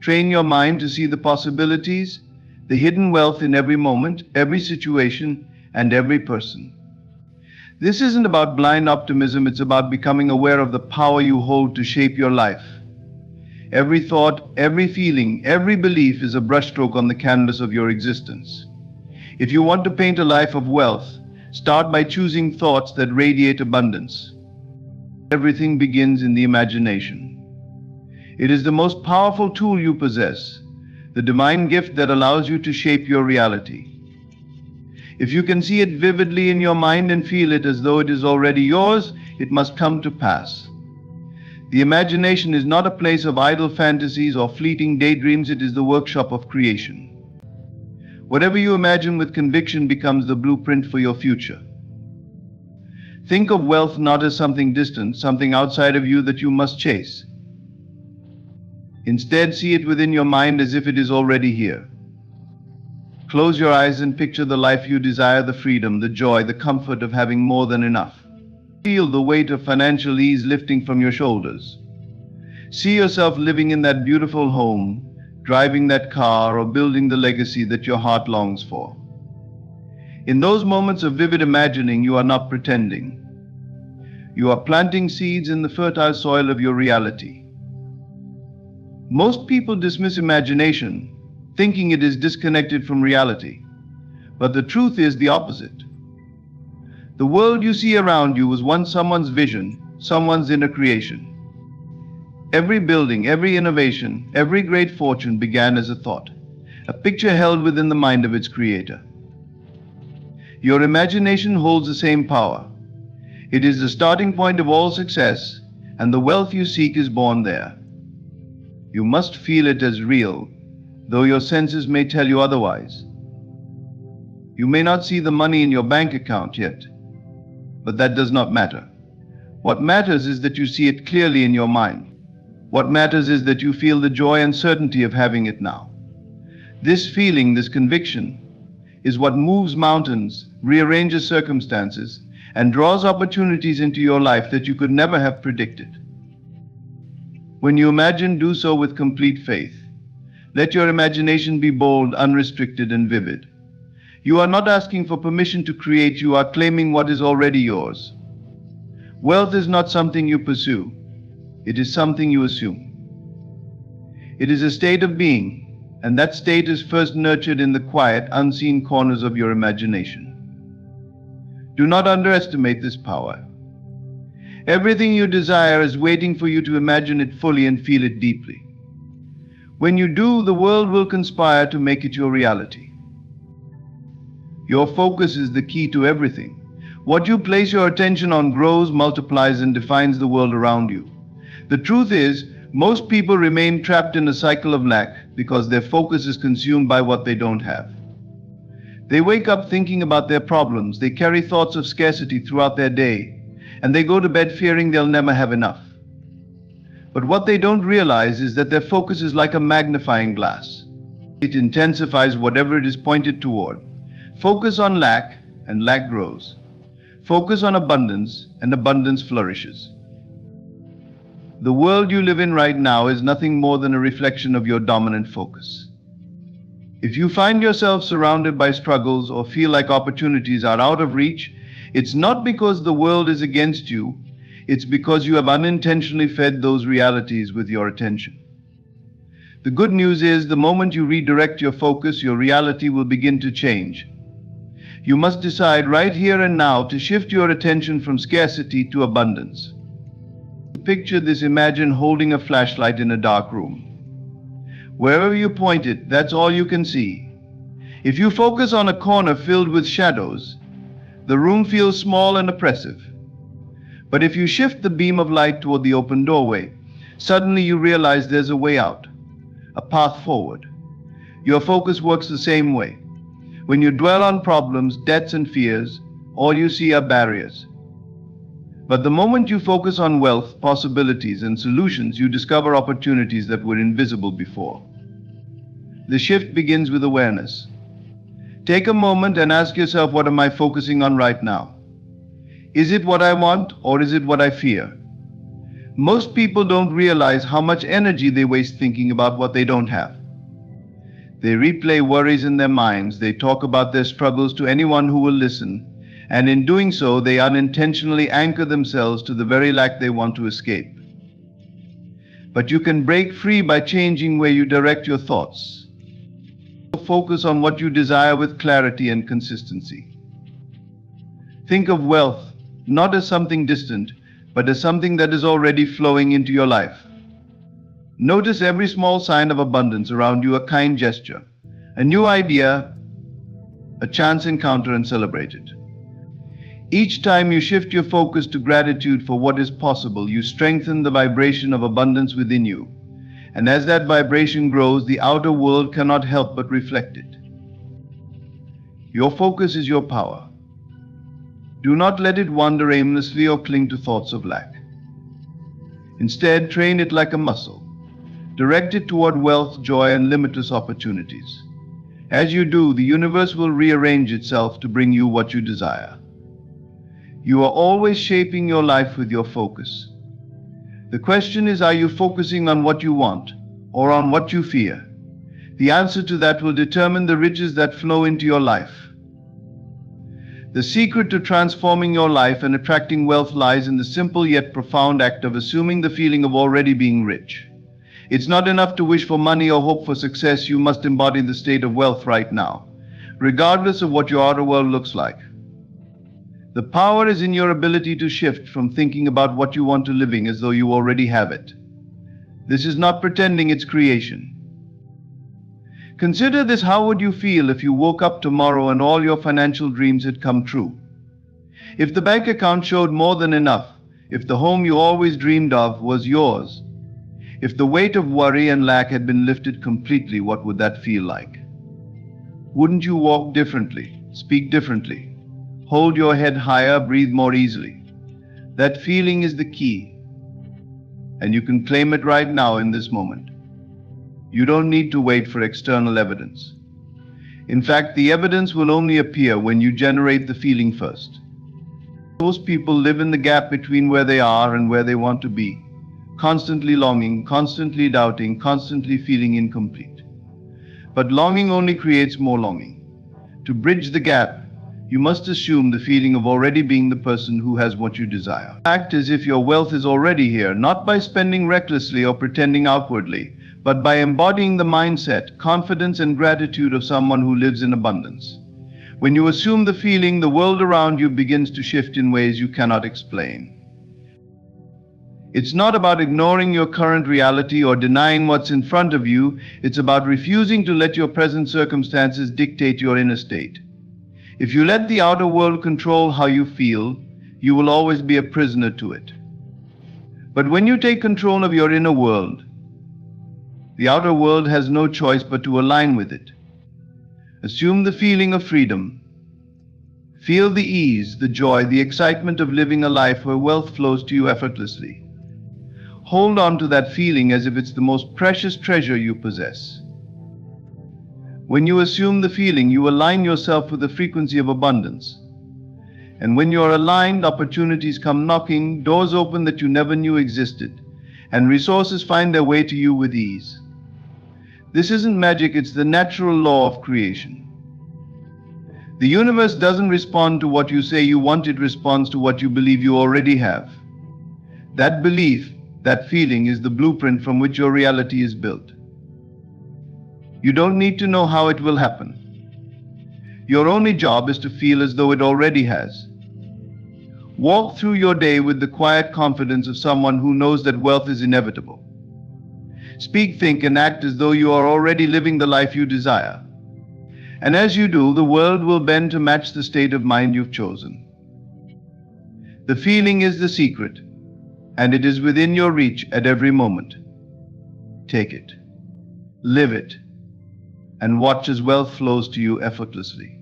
train your mind to see the possibilities, the hidden wealth in every moment, every situation, and every person. This isn't about blind optimism, it's about becoming aware of the power you hold to shape your life. Every thought, every feeling, every belief is a brushstroke on the canvas of your existence. If you want to paint a life of wealth, start by choosing thoughts that radiate abundance. Everything begins in the imagination. It is the most powerful tool you possess, the divine gift that allows you to shape your reality. If you can see it vividly in your mind and feel it as though it is already yours, it must come to pass. The imagination is not a place of idle fantasies or fleeting daydreams, it is the workshop of creation. Whatever you imagine with conviction becomes the blueprint for your future. Think of wealth not as something distant, something outside of you that you must chase. Instead, see it within your mind as if it is already here. Close your eyes and picture the life you desire, the freedom, the joy, the comfort of having more than enough. Feel the weight of financial ease lifting from your shoulders. See yourself living in that beautiful home, driving that car, or building the legacy that your heart longs for. In those moments of vivid imagining, you are not pretending. You are planting seeds in the fertile soil of your reality. Most people dismiss imagination, thinking it is disconnected from reality. But the truth is the opposite. The world you see around you was once someone's vision, someone's inner creation. Every building, every innovation, every great fortune began as a thought, a picture held within the mind of its creator. Your imagination holds the same power. It is the starting point of all success, and the wealth you seek is born there. You must feel it as real, though your senses may tell you otherwise. You may not see the money in your bank account yet, but that does not matter. What matters is that you see it clearly in your mind. What matters is that you feel the joy and certainty of having it now. This feeling, this conviction, is what moves mountains, rearranges circumstances, and draws opportunities into your life that you could never have predicted. When you imagine, do so with complete faith. Let your imagination be bold, unrestricted, and vivid. You are not asking for permission to create, you are claiming what is already yours. Wealth is not something you pursue, it is something you assume. It is a state of being, and that state is first nurtured in the quiet, unseen corners of your imagination. Do not underestimate this power. Everything you desire is waiting for you to imagine it fully and feel it deeply. When you do, the world will conspire to make it your reality. Your focus is the key to everything. What you place your attention on grows, multiplies, and defines the world around you. The truth is, most people remain trapped in a cycle of lack because their focus is consumed by what they don't have. They wake up thinking about their problems, they carry thoughts of scarcity throughout their day, and they go to bed fearing they'll never have enough. But what they don't realize is that their focus is like a magnifying glass. It intensifies whatever it is pointed toward. Focus on lack, and lack grows. Focus on abundance, and abundance flourishes. The world you live in right now is nothing more than a reflection of your dominant focus. If you find yourself surrounded by struggles or feel like opportunities are out of reach, it's not because the world is against you, it's because you have unintentionally fed those realities with your attention. The good news is, the moment you redirect your focus, your reality will begin to change. You must decide right here and now to shift your attention from scarcity to abundance. Picture this, imagine holding a flashlight in a dark room. Wherever you point it, that's all you can see. If you focus on a corner filled with shadows, the room feels small and oppressive. But if you shift the beam of light toward the open doorway, suddenly you realize there's a way out, a path forward. Your focus works the same way. When you dwell on problems, debts, and fears, all you see are barriers. But the moment you focus on wealth, possibilities, and solutions, you discover opportunities that were invisible before. The shift begins with awareness. Take a moment and ask yourself, what am I focusing on right now? Is it what I want, or is it what I fear? Most people don't realize how much energy they waste thinking about what they don't have. They replay worries in their minds, they talk about their struggles to anyone who will listen, and in doing so, they unintentionally anchor themselves to the very lack they want to escape. But you can break free by changing where you direct your thoughts. focus on what you desire with clarity and consistency. Think of wealth not as something distant, but as something that is already flowing into your life. Notice every small sign of abundance around you, a kind gesture, a new idea, a chance encounter, and celebrate it. Each time you shift your focus to gratitude for what is possible, you strengthen the vibration of abundance within you. And as that vibration grows, the outer world cannot help but reflect it. Your focus is your power. Do not let it wander aimlessly or cling to thoughts of lack. Instead, train it like a muscle. Direct it toward wealth, joy, and limitless opportunities. As you do, the universe will rearrange itself to bring you what you desire. You are always shaping your life with your focus. The question is, are you focusing on what you want or on what you fear? The answer to that will determine the riches that flow into your life. The secret to transforming your life and attracting wealth lies in the simple yet profound act of assuming the feeling of already being rich. It's not enough to wish for money or hope for success. You must embody the state of wealth right now, regardless of what your outer world looks like. The power is in your ability to shift from thinking about what you want to living as though you already have it. This is not pretending, it's creation. Consider this: how would you feel if you woke up tomorrow and all your financial dreams had come true? If the bank account showed more than enough, if the home you always dreamed of was yours, if the weight of worry and lack had been lifted completely, what would that feel like? Wouldn't you walk differently, speak differently, hold your head higher, breathe more easily? That feeling is the key, and you can claim it right now in this moment. You don't need to wait for external evidence. In fact, the evidence will only appear when you generate the feeling first. Most people live in the gap between where they are and where they want to be, constantly longing, constantly doubting, constantly feeling incomplete. But longing only creates more longing. To bridge the gap, you must assume the feeling of already being the person who has what you desire. Act as if your wealth is already here, not by spending recklessly or pretending outwardly, but by embodying the mindset, confidence, and gratitude of someone who lives in abundance. When you assume the feeling, the world around you begins to shift in ways you cannot explain. It's not about ignoring your current reality or denying what's in front of you. It's about refusing to let your present circumstances dictate your inner state. If you let the outer world control how you feel, you will always be a prisoner to it. But when you take control of your inner world, the outer world has no choice but to align with it. Assume the feeling of freedom. Feel the ease, the joy, the excitement of living a life where wealth flows to you effortlessly. Hold on to that feeling as if it's the most precious treasure you possess. When you assume the feeling, you align yourself with the frequency of abundance. And when you're aligned, opportunities come knocking, doors open that you never knew existed, and resources find their way to you with ease. This isn't magic, it's the natural law of creation. The universe doesn't respond to what you say you want, it responds to what you believe you already have. That belief, that feeling, is the blueprint from which your reality is built. You don't need to know how it will happen. Your only job is to feel as though it already has. Walk through your day with the quiet confidence of someone who knows that wealth is inevitable. Speak, think, and act as though you are already living the life you desire. And as you do, the world will bend to match the state of mind you've chosen. The feeling is the secret, and it is within your reach at every moment. Take it, live it, and watch as wealth flows to you effortlessly.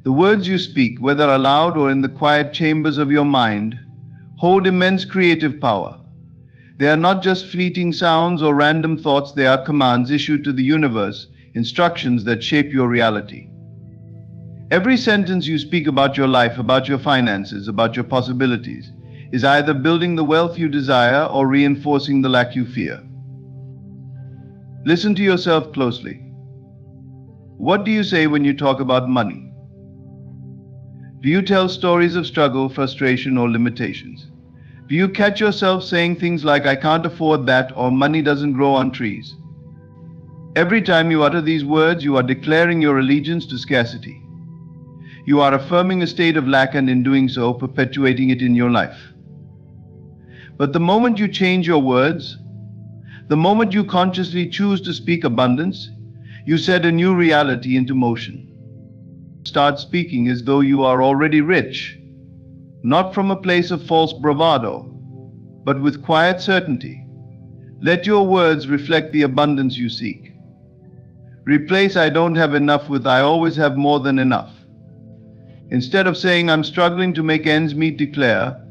The words you speak, whether aloud or in the quiet chambers of your mind, hold immense creative power. They are not just fleeting sounds or random thoughts, they are commands issued to the universe, instructions that shape your reality. Every sentence you speak about your life, about your finances, about your possibilities, is either building the wealth you desire or reinforcing the lack you fear. Listen to yourself closely. What do you say when you talk about money? Do you tell stories of struggle, frustration, or limitations? Do you catch yourself saying things like, "I can't afford that," or "money doesn't grow on trees"? Every time you utter these words, you are declaring your allegiance to scarcity. You are affirming a state of lack and in doing so, perpetuating it in your life. But the moment you change your words, the moment you consciously choose to speak abundance, you set a new reality into motion. Start speaking as though you are already rich, not from a place of false bravado, but with quiet certainty. Let your words reflect the abundance you seek. Replace "I don't have enough" with "I always have more than enough." Instead of saying "I'm struggling to make ends meet," declare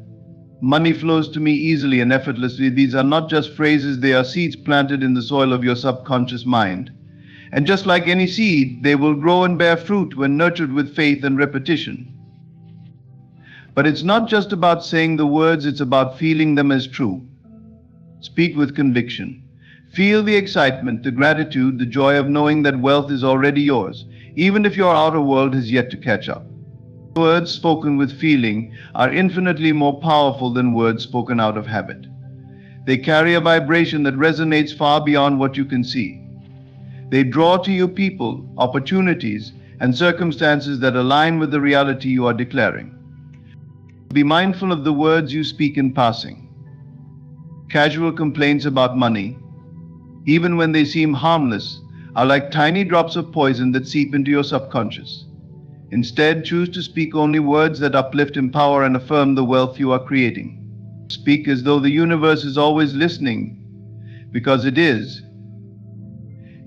"Money flows to me easily and effortlessly." These are not just phrases, they are seeds planted in the soil of your subconscious mind. And just like any seed, they will grow and bear fruit when nurtured with faith and repetition. But it's not just about saying the words, it's about feeling them as true. Speak with conviction. Feel the excitement, the gratitude, the joy of knowing that wealth is already yours, even if your outer world has yet to catch up. Words spoken with feeling are infinitely more powerful than words spoken out of habit. They carry a vibration that resonates far beyond what you can see. They draw to you people, opportunities, and circumstances that align with the reality you are declaring. Be mindful of the words you speak in passing. Casual complaints about money, even when they seem harmless, are like tiny drops of poison that seep into your subconscious. Instead, choose to speak only words that uplift, empower, and affirm the wealth you are creating. Speak as though the universe is always listening, because it is.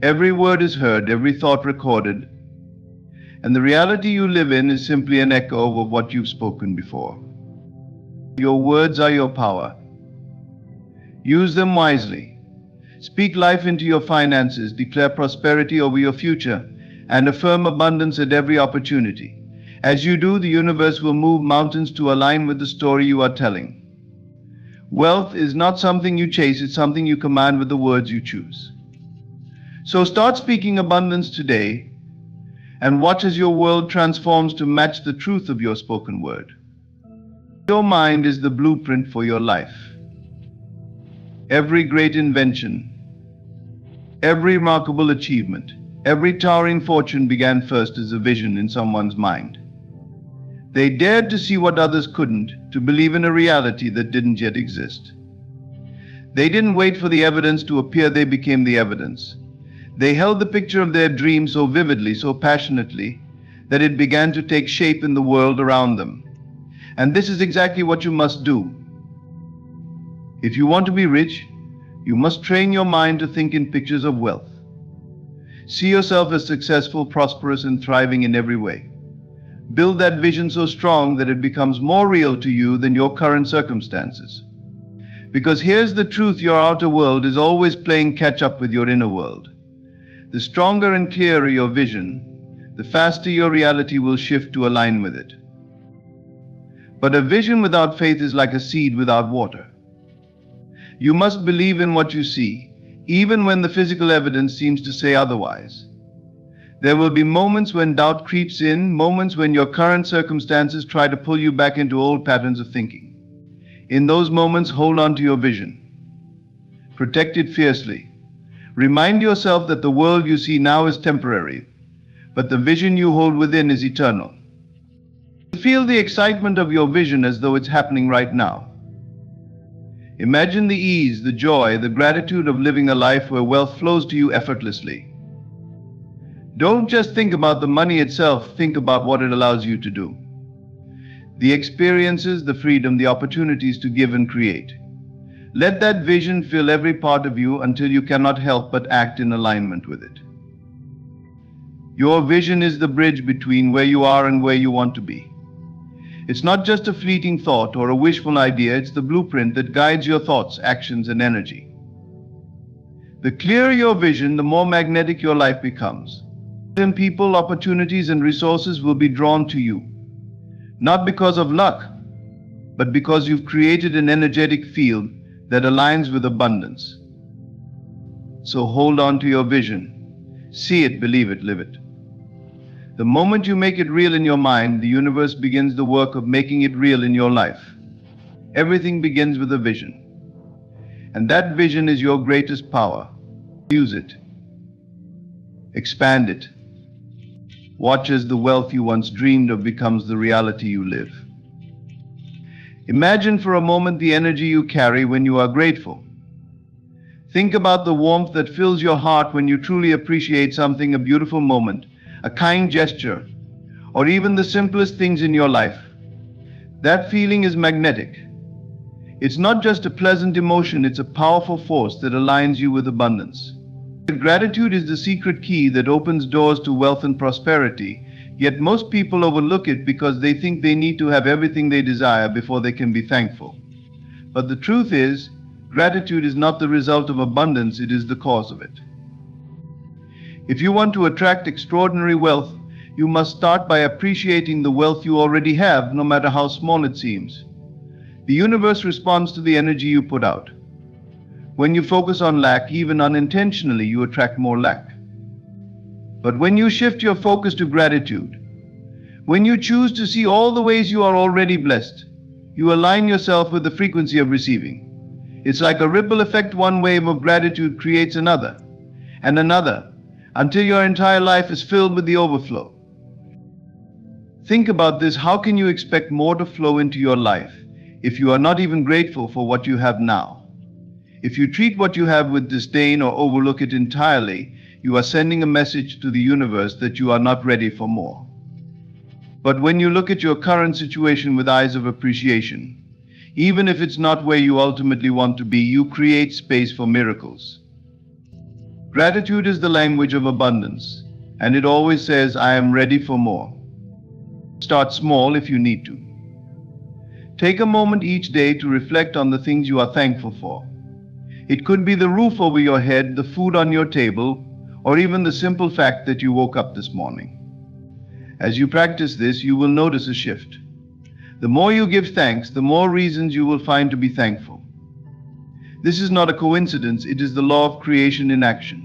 Every word is heard, every thought recorded, and the reality you live in is simply an echo of what you've spoken before. Your words are your power. Use them wisely. Speak life into your finances, declare prosperity over your future, and affirm abundance at every opportunity. As you do, the universe will move mountains to align with the story you are telling. Wealth is not something you chase, it's something you command with the words you choose. So start speaking abundance today and watch as your world transforms to match the truth of your spoken word. Your mind is the blueprint for your life. Every great invention, every remarkable achievement, every towering fortune began first as a vision in someone's mind. They dared to see what others couldn't, to believe in a reality that didn't yet exist. They didn't wait for the evidence to appear, they became the evidence. They held the picture of their dream so vividly, so passionately, that it began to take shape in the world around them. And this is exactly what you must do. If you want to be rich, you must train your mind to think in pictures of wealth. See yourself as successful, prosperous, and thriving in every way. Build that vision so strong that it becomes more real to you than your current circumstances. Because here's the truth, your outer world is always playing catch up with your inner world. The stronger and clearer your vision, the faster your reality will shift to align with it. But a vision without faith is like a seed without water. You must believe in what you see, even when the physical evidence seems to say otherwise. There will be moments when doubt creeps in, moments when your current circumstances try to pull you back into old patterns of thinking. In those moments, hold on to your vision. Protect it fiercely. Remind yourself that the world you see now is temporary, but the vision you hold within is eternal. Feel the excitement of your vision as though it's happening right now. Imagine the ease, the joy, the gratitude of living a life where wealth flows to you effortlessly. Don't just think about the money itself, think about what it allows you to do. The experiences, the freedom, the opportunities to give and create. Let that vision fill every part of you until you cannot help but act in alignment with it. Your vision is the bridge between where you are and where you want to be. It's not just a fleeting thought or a wishful idea, it's the blueprint that guides your thoughts, actions, and energy. The clearer your vision, the more magnetic your life becomes. Then people, opportunities, and resources will be drawn to you. Not because of luck, but because you've created an energetic field that aligns with abundance. So hold on to your vision. See it, believe it, live it. The moment you make it real in your mind, the universe begins the work of making it real in your life. Everything begins with a vision. And that vision is your greatest power. Use it. Expand it. Watch as the wealth you once dreamed of becomes the reality you live. Imagine for a moment the energy you carry when you are grateful. Think about the warmth that fills your heart when you truly appreciate something, a beautiful moment, a kind gesture, or even the simplest things in your life. That feeling is magnetic. It's not just a pleasant emotion, it's a powerful force that aligns you with abundance. Gratitude is the secret key that opens doors to wealth and prosperity, yet most people overlook it because they think they need to have everything they desire before they can be thankful. But the truth is, gratitude is not the result of abundance, it is the cause of it. If you want to attract extraordinary wealth, you must start by appreciating the wealth you already have, no matter how small it seems. The universe responds to the energy you put out. When you focus on lack, even unintentionally, you attract more lack. But when you shift your focus to gratitude, when you choose to see all the ways you are already blessed, you align yourself with the frequency of receiving. It's like a ripple effect. One wave of gratitude creates another, and another, until your entire life is filled with the overflow. Think about this. How can you expect more to flow into your life if you are not even grateful for what you have now? If you treat what you have with disdain or overlook it entirely, you are sending a message to the universe that you are not ready for more. But when you look at your current situation with eyes of appreciation, even if it's not where you ultimately want to be, you create space for miracles. Gratitude is the language of abundance, and it always says, I am ready for more. Start small if you need to. Take a moment each day to reflect on the things you are thankful for. It could be the roof over your head, the food on your table, or even the simple fact that you woke up this morning. As you practice this, you will notice a shift. The more you give thanks, the more reasons you will find to be thankful. This is not a coincidence, it is the law of creation in action.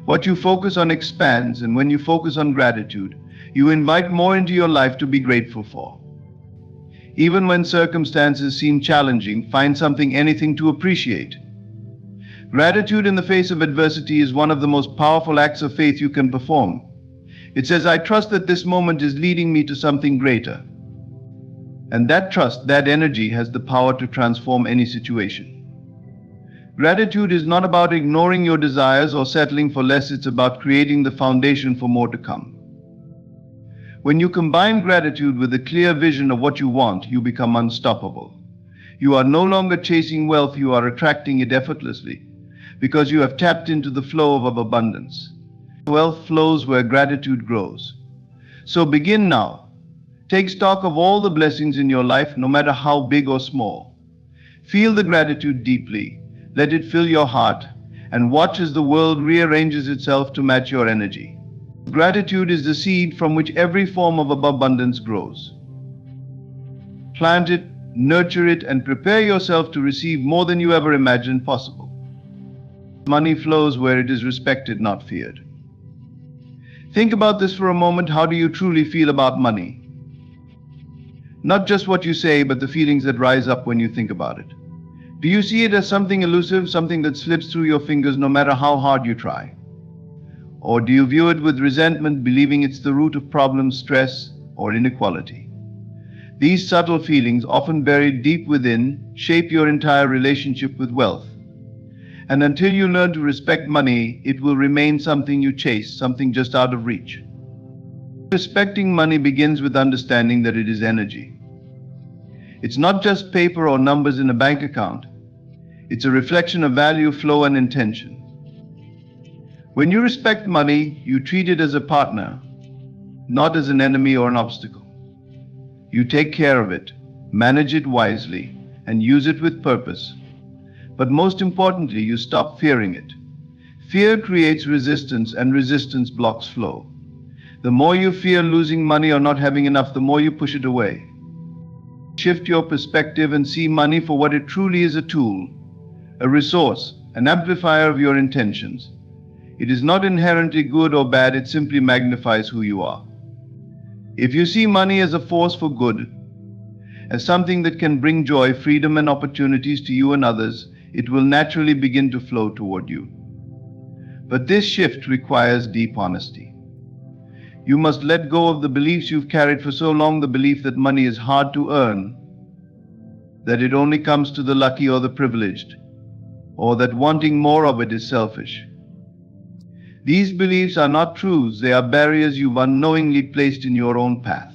What you focus on expands, and when you focus on gratitude, you invite more into your life to be grateful for. Even when circumstances seem challenging, find something, anything to appreciate. Gratitude in the face of adversity is one of the most powerful acts of faith you can perform. It says, I trust that this moment is leading me to something greater. And that trust, that energy, has the power to transform any situation. Gratitude is not about ignoring your desires or settling for less, it's about creating the foundation for more to come. When you combine gratitude with a clear vision of what you want, you become unstoppable. You are no longer chasing wealth, you are attracting it effortlessly, because you have tapped into the flow of abundance. Wealth flows where gratitude grows. So begin now. Take stock of all the blessings in your life, no matter how big or small. Feel the gratitude deeply. Let it fill your heart, and watch as the world rearranges itself to match your energy. Gratitude is the seed from which every form of abundance grows. Plant it, nurture it, and prepare yourself to receive more than you ever imagined possible. Money flows where it is respected, not feared. Think about this for a moment. How do you truly feel about money? Not just what you say, but the feelings that rise up when you think about it. Do you see it as something elusive, something that slips through your fingers no matter how hard you try? Or do you view it with resentment, believing it's the root of problems, stress, or inequality? These subtle feelings, often buried deep within, shape your entire relationship with wealth. And until you learn to respect money, it will remain something you chase, something just out of reach. Respecting money begins with understanding that it is energy. It's not just paper or numbers in a bank account. It's a reflection of value, flow, and intention. When you respect money, you treat it as a partner, not as an enemy or an obstacle. You take care of it, manage it wisely, and use it with purpose. But most importantly, you stop fearing it. Fear creates resistance, and resistance blocks flow. The more you fear losing money or not having enough, the more you push it away. Shift your perspective and see money for what it truly is: a tool, a resource, an amplifier of your intentions. It is not inherently good or bad, it simply magnifies who you are. If you see money as a force for good, as something that can bring joy, freedom, and opportunities to you and others, it will naturally begin to flow toward you. But this shift requires deep honesty. You must let go of the beliefs you've carried for so long, the belief that money is hard to earn, that it only comes to the lucky or the privileged, or that wanting more of it is selfish. These beliefs are not truths, they are barriers you've unknowingly placed in your own path.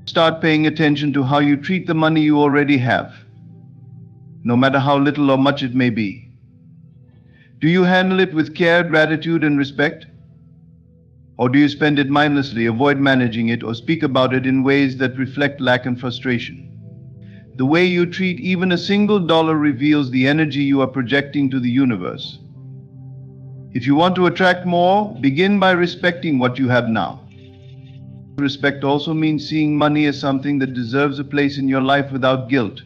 Start paying attention to how you treat the money you already have, no matter how little or much it may be. Do you handle it with care, gratitude, and respect? Or do you spend it mindlessly, avoid managing it, or speak about it in ways that reflect lack and frustration? The way you treat even a single dollar reveals the energy you are projecting to the universe. If you want to attract more, begin by respecting what you have now. Respect also means seeing money as something that deserves a place in your life without guilt.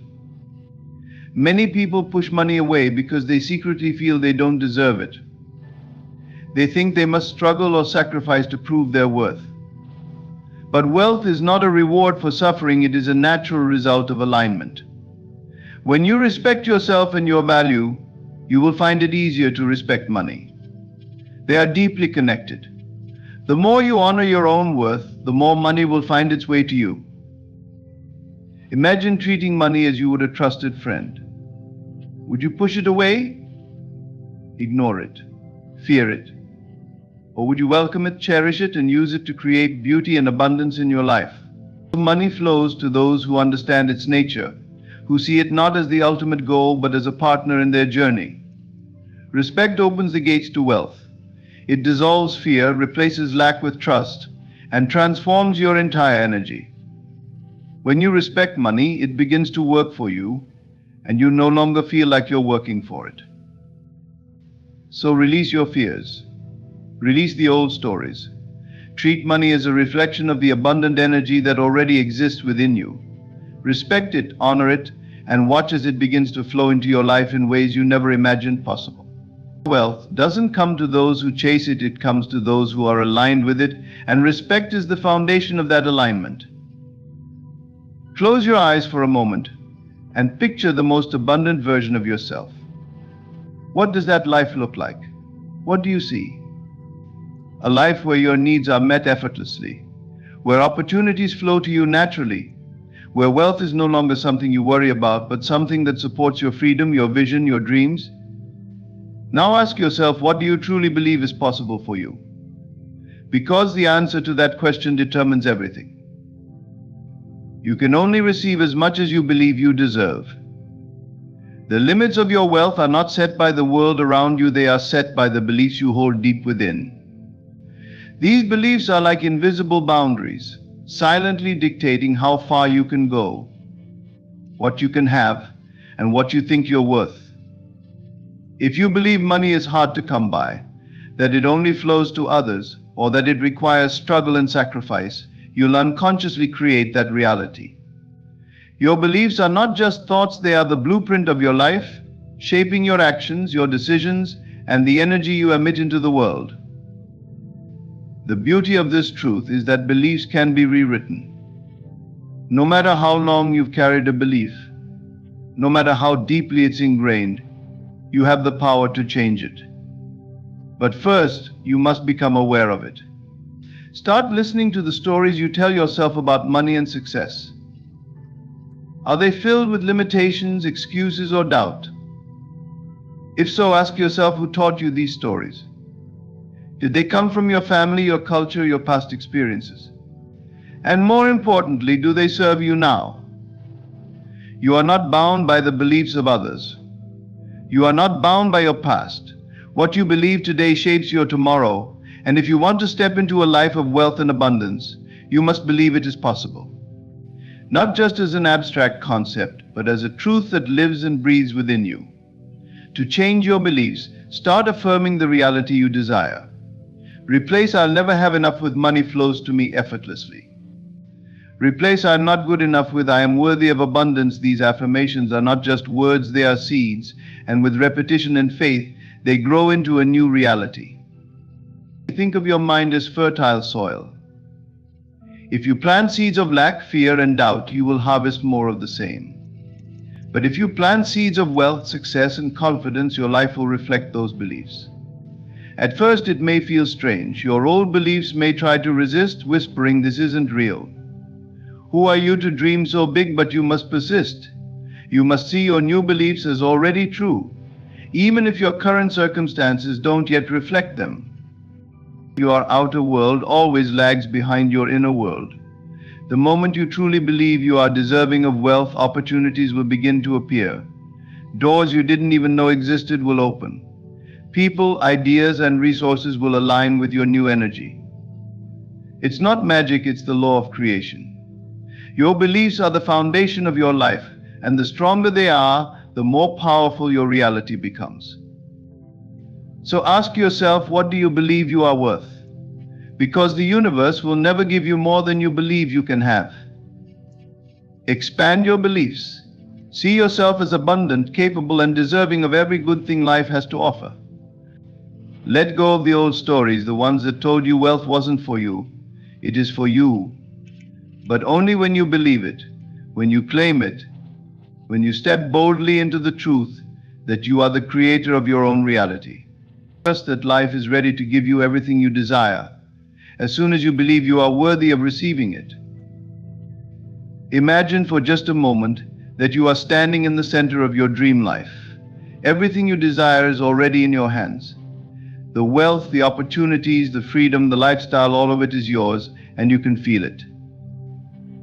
Many people push money away because they secretly feel they don't deserve it. They think they must struggle or sacrifice to prove their worth. But wealth is not a reward for suffering, it is a natural result of alignment. When you respect yourself and your value, you will find it easier to respect money. They are deeply connected. The more you honor your own worth, the more money will find its way to you. Imagine treating money as you would a trusted friend. Would you push it away? Ignore it? Fear it? Or would you welcome it, cherish it, and use it to create beauty and abundance in your life? Money flows to those who understand its nature, who see it not as the ultimate goal but as a partner in their journey. Respect opens the gates to wealth. It dissolves fear, replaces lack with trust, and transforms your entire energy. When you respect money, it begins to work for you, and you no longer feel like you're working for it. So release your fears. Release the old stories. Treat money as a reflection of the abundant energy that already exists within you. Respect it, honor it, and watch as it begins to flow into your life in ways you never imagined possible. Wealth doesn't come to those who chase it, it comes to those who are aligned with it, and respect is the foundation of that alignment. Close your eyes for a moment and picture the most abundant version of yourself. What does that life look like? What do you see? A life where your needs are met effortlessly, where opportunities flow to you naturally, where wealth is no longer something you worry about, but something that supports your freedom, your vision, your dreams. Now ask yourself, what do you truly believe is possible for you? Because the answer to that question determines everything. You can only receive as much as you believe you deserve. The limits of your wealth are not set by the world around you, they are set by the beliefs you hold deep within. These beliefs are like invisible boundaries, silently dictating how far you can go, what you can have, and what you think you're worth. If you believe money is hard to come by, that it only flows to others, or that it requires struggle and sacrifice, you'll unconsciously create that reality. Your beliefs are not just thoughts, they are the blueprint of your life, shaping your actions, your decisions, and the energy you emit into the world. The beauty of this truth is that beliefs can be rewritten. No matter how long you've carried a belief, no matter how deeply it's ingrained, you have the power to change it. But first, you must become aware of it. Start listening to the stories you tell yourself about money and success. Are they filled with limitations, excuses, or doubt? If so, ask yourself who taught you these stories. Did they come from your family, your culture, your past experiences? And more importantly, do they serve you now? You are not bound by the beliefs of others. You are not bound by your past. What you believe today shapes your tomorrow, and if you want to step into a life of wealth and abundance, you must believe it is possible. Not just as an abstract concept, but as a truth that lives and breathes within you. To change your beliefs, start affirming the reality you desire. Replace "I'll never have enough" with "money flows to me effortlessly." Replace "I'm not good enough" with "I am worthy of abundance." These affirmations are not just words, they are seeds, and with repetition and faith, they grow into a new reality. Think of your mind as fertile soil. If you plant seeds of lack, fear, and doubt, you will harvest more of the same. But if you plant seeds of wealth, success, and confidence, your life will reflect those beliefs. At first, it may feel strange. Your old beliefs may try to resist, whispering, "This isn't real. Who are you to dream so big?" But you must persist. You must see your new beliefs as already true, even if your current circumstances don't yet reflect them. Your outer world always lags behind your inner world. The moment you truly believe you are deserving of wealth, opportunities will begin to appear. Doors you didn't even know existed will open. People, ideas, and resources will align with your new energy. It's not magic, it's the law of creation. Your beliefs are the foundation of your life, and the stronger they are, the more powerful your reality becomes. So ask yourself, what do you believe you are worth? Because the universe will never give you more than you believe you can have. Expand your beliefs. See yourself as abundant, capable, and deserving of every good thing life has to offer. Let go of the old stories, the ones that told you wealth wasn't for you. It is for you. But only when you believe it, when you claim it, when you step boldly into the truth that you are the creator of your own reality. Trust that life is ready to give you everything you desire, as soon as you believe you are worthy of receiving it. Imagine for just a moment that you are standing in the center of your dream life. Everything you desire is already in your hands. The wealth, the opportunities, the freedom, the lifestyle, all of it is yours, and you can feel it.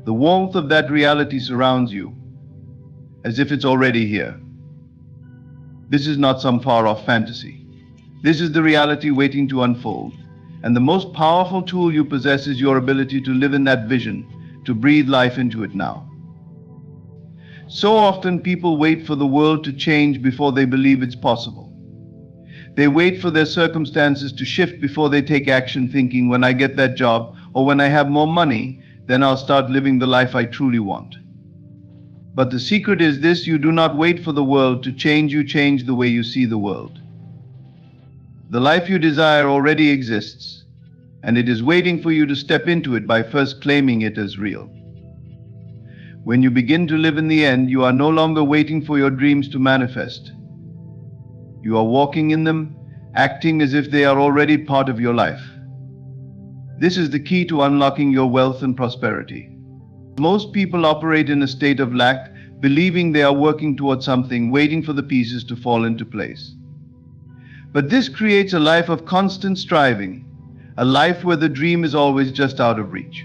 The warmth of that reality surrounds you, as if it's already here. This is not some far-off fantasy. This is the reality waiting to unfold. And the most powerful tool you possess is your ability to live in that vision, to breathe life into it now. So often people wait for the world to change before they believe it's possible. They wait for their circumstances to shift before they take action, thinking, when I get that job or when I have more money, then I'll start living the life I truly want. But the secret is this: you do not wait for the world to change, you change the way you see the world. The life you desire already exists, and it is waiting for you to step into it by first claiming it as real. When you begin to live in the end, you are no longer waiting for your dreams to manifest. You are walking in them, acting as if they are already part of your life. This is the key to unlocking your wealth and prosperity. Most people operate in a state of lack, believing they are working towards something, waiting for the pieces to fall into place. But this creates a life of constant striving, a life where the dream is always just out of reach.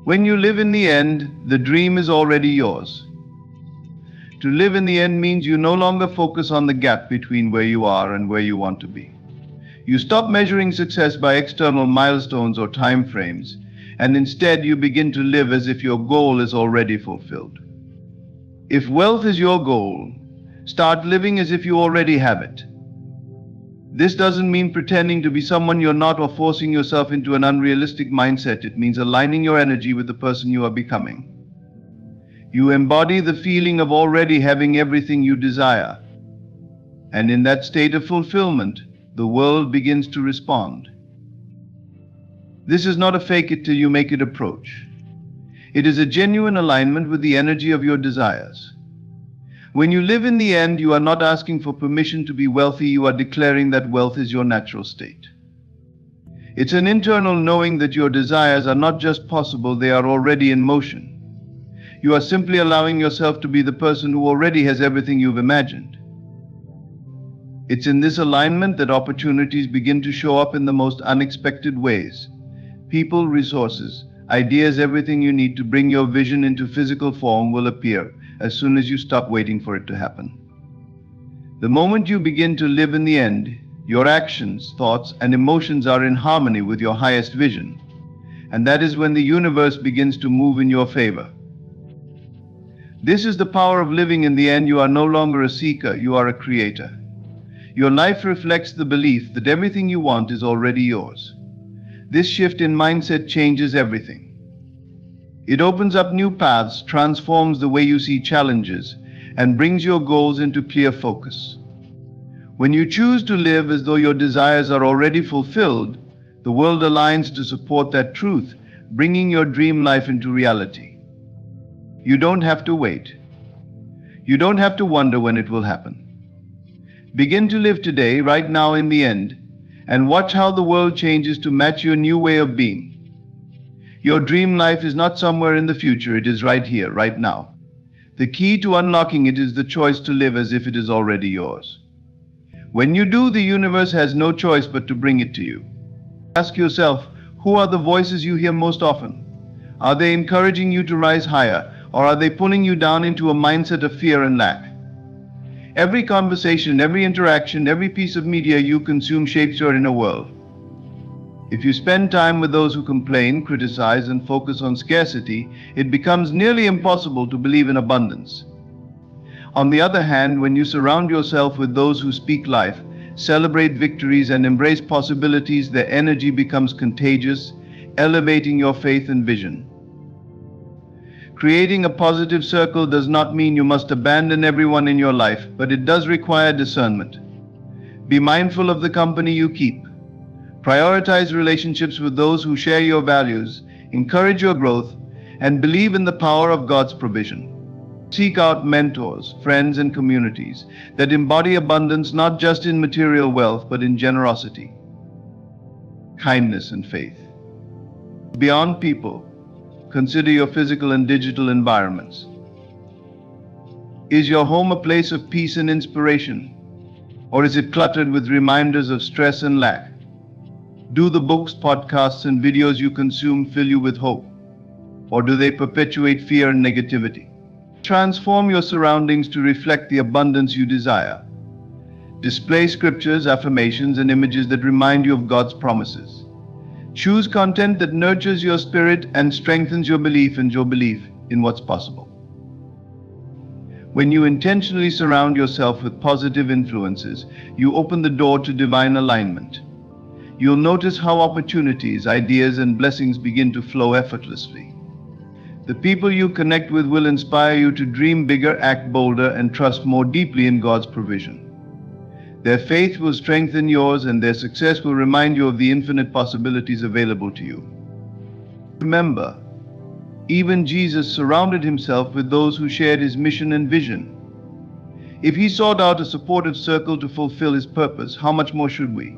When you live in the end, the dream is already yours. To live in the end means you no longer focus on the gap between where you are and where you want to be. You stop measuring success by external milestones or time frames, and instead you begin to live as if your goal is already fulfilled. If wealth is your goal, start living as if you already have it. This doesn't mean pretending to be someone you're not or forcing yourself into an unrealistic mindset. It means aligning your energy with the person you are becoming. You embody the feeling of already having everything you desire. And in that state of fulfillment, the world begins to respond. This is not a fake it till you make it approach. It is a genuine alignment with the energy of your desires. When you live in the end, you are not asking for permission to be wealthy, you are declaring that wealth is your natural state. It's an internal knowing that your desires are not just possible, they are already in motion. You are simply allowing yourself to be the person who already has everything you've imagined. It's in this alignment that opportunities begin to show up in the most unexpected ways. People, resources, ideas, everything you need to bring your vision into physical form will appear as soon as you stop waiting for it to happen. The moment you begin to live in the end, your actions, thoughts, and emotions are in harmony with your highest vision. And that is when the universe begins to move in your favor. This is the power of living in the end. You are no longer a seeker, you are a creator. Your life reflects the belief that everything you want is already yours. This shift in mindset changes everything. It opens up new paths, transforms the way you see challenges, and brings your goals into clear focus. When you choose to live as though your desires are already fulfilled, the world aligns to support that truth, bringing your dream life into reality. You don't have to wait. You don't have to wonder when it will happen. Begin to live today, right now, in the end, and watch how the world changes to match your new way of being. Your dream life is not somewhere in the future, it is right here, right now. The key to unlocking it is the choice to live as if it is already yours. When you do, the universe has no choice but to bring it to you. Ask yourself, who are the voices you hear most often? Are they encouraging you to rise higher, or are they pulling you down into a mindset of fear and lack? Every conversation, every interaction, every piece of media you consume shapes your inner world. If you spend time with those who complain, criticize, and focus on scarcity, it becomes nearly impossible to believe in abundance. On the other hand, when you surround yourself with those who speak life, celebrate victories, and embrace possibilities, their energy becomes contagious, elevating your faith and vision. Creating a positive circle does not mean you must abandon everyone in your life, but it does require discernment. Be mindful of the company you keep. Prioritize relationships with those who share your values, encourage your growth, and believe in the power of God's provision. Seek out mentors, friends, and communities that embody abundance not just in material wealth, but in generosity, kindness, and faith. Beyond people, consider your physical and digital environments. Is your home a place of peace and inspiration, or is it cluttered with reminders of stress and lack? Do the books, podcasts, and videos you consume fill you with hope, or do they perpetuate fear and negativity? Transform your surroundings to reflect the abundance you desire. Display scriptures, affirmations, and images that remind you of God's promises. Choose content that nurtures your spirit and strengthens your belief in what's possible. When you intentionally surround yourself with positive influences, you open the door to divine alignment. You'll notice how opportunities, ideas, and blessings begin to flow effortlessly. The people you connect with will inspire you to dream bigger, act bolder, and trust more deeply in God's provision. Their faith will strengthen yours, and their success will remind you of the infinite possibilities available to you. Remember, even Jesus surrounded himself with those who shared his mission and vision. If he sought out a supportive circle to fulfill his purpose, how much more should we?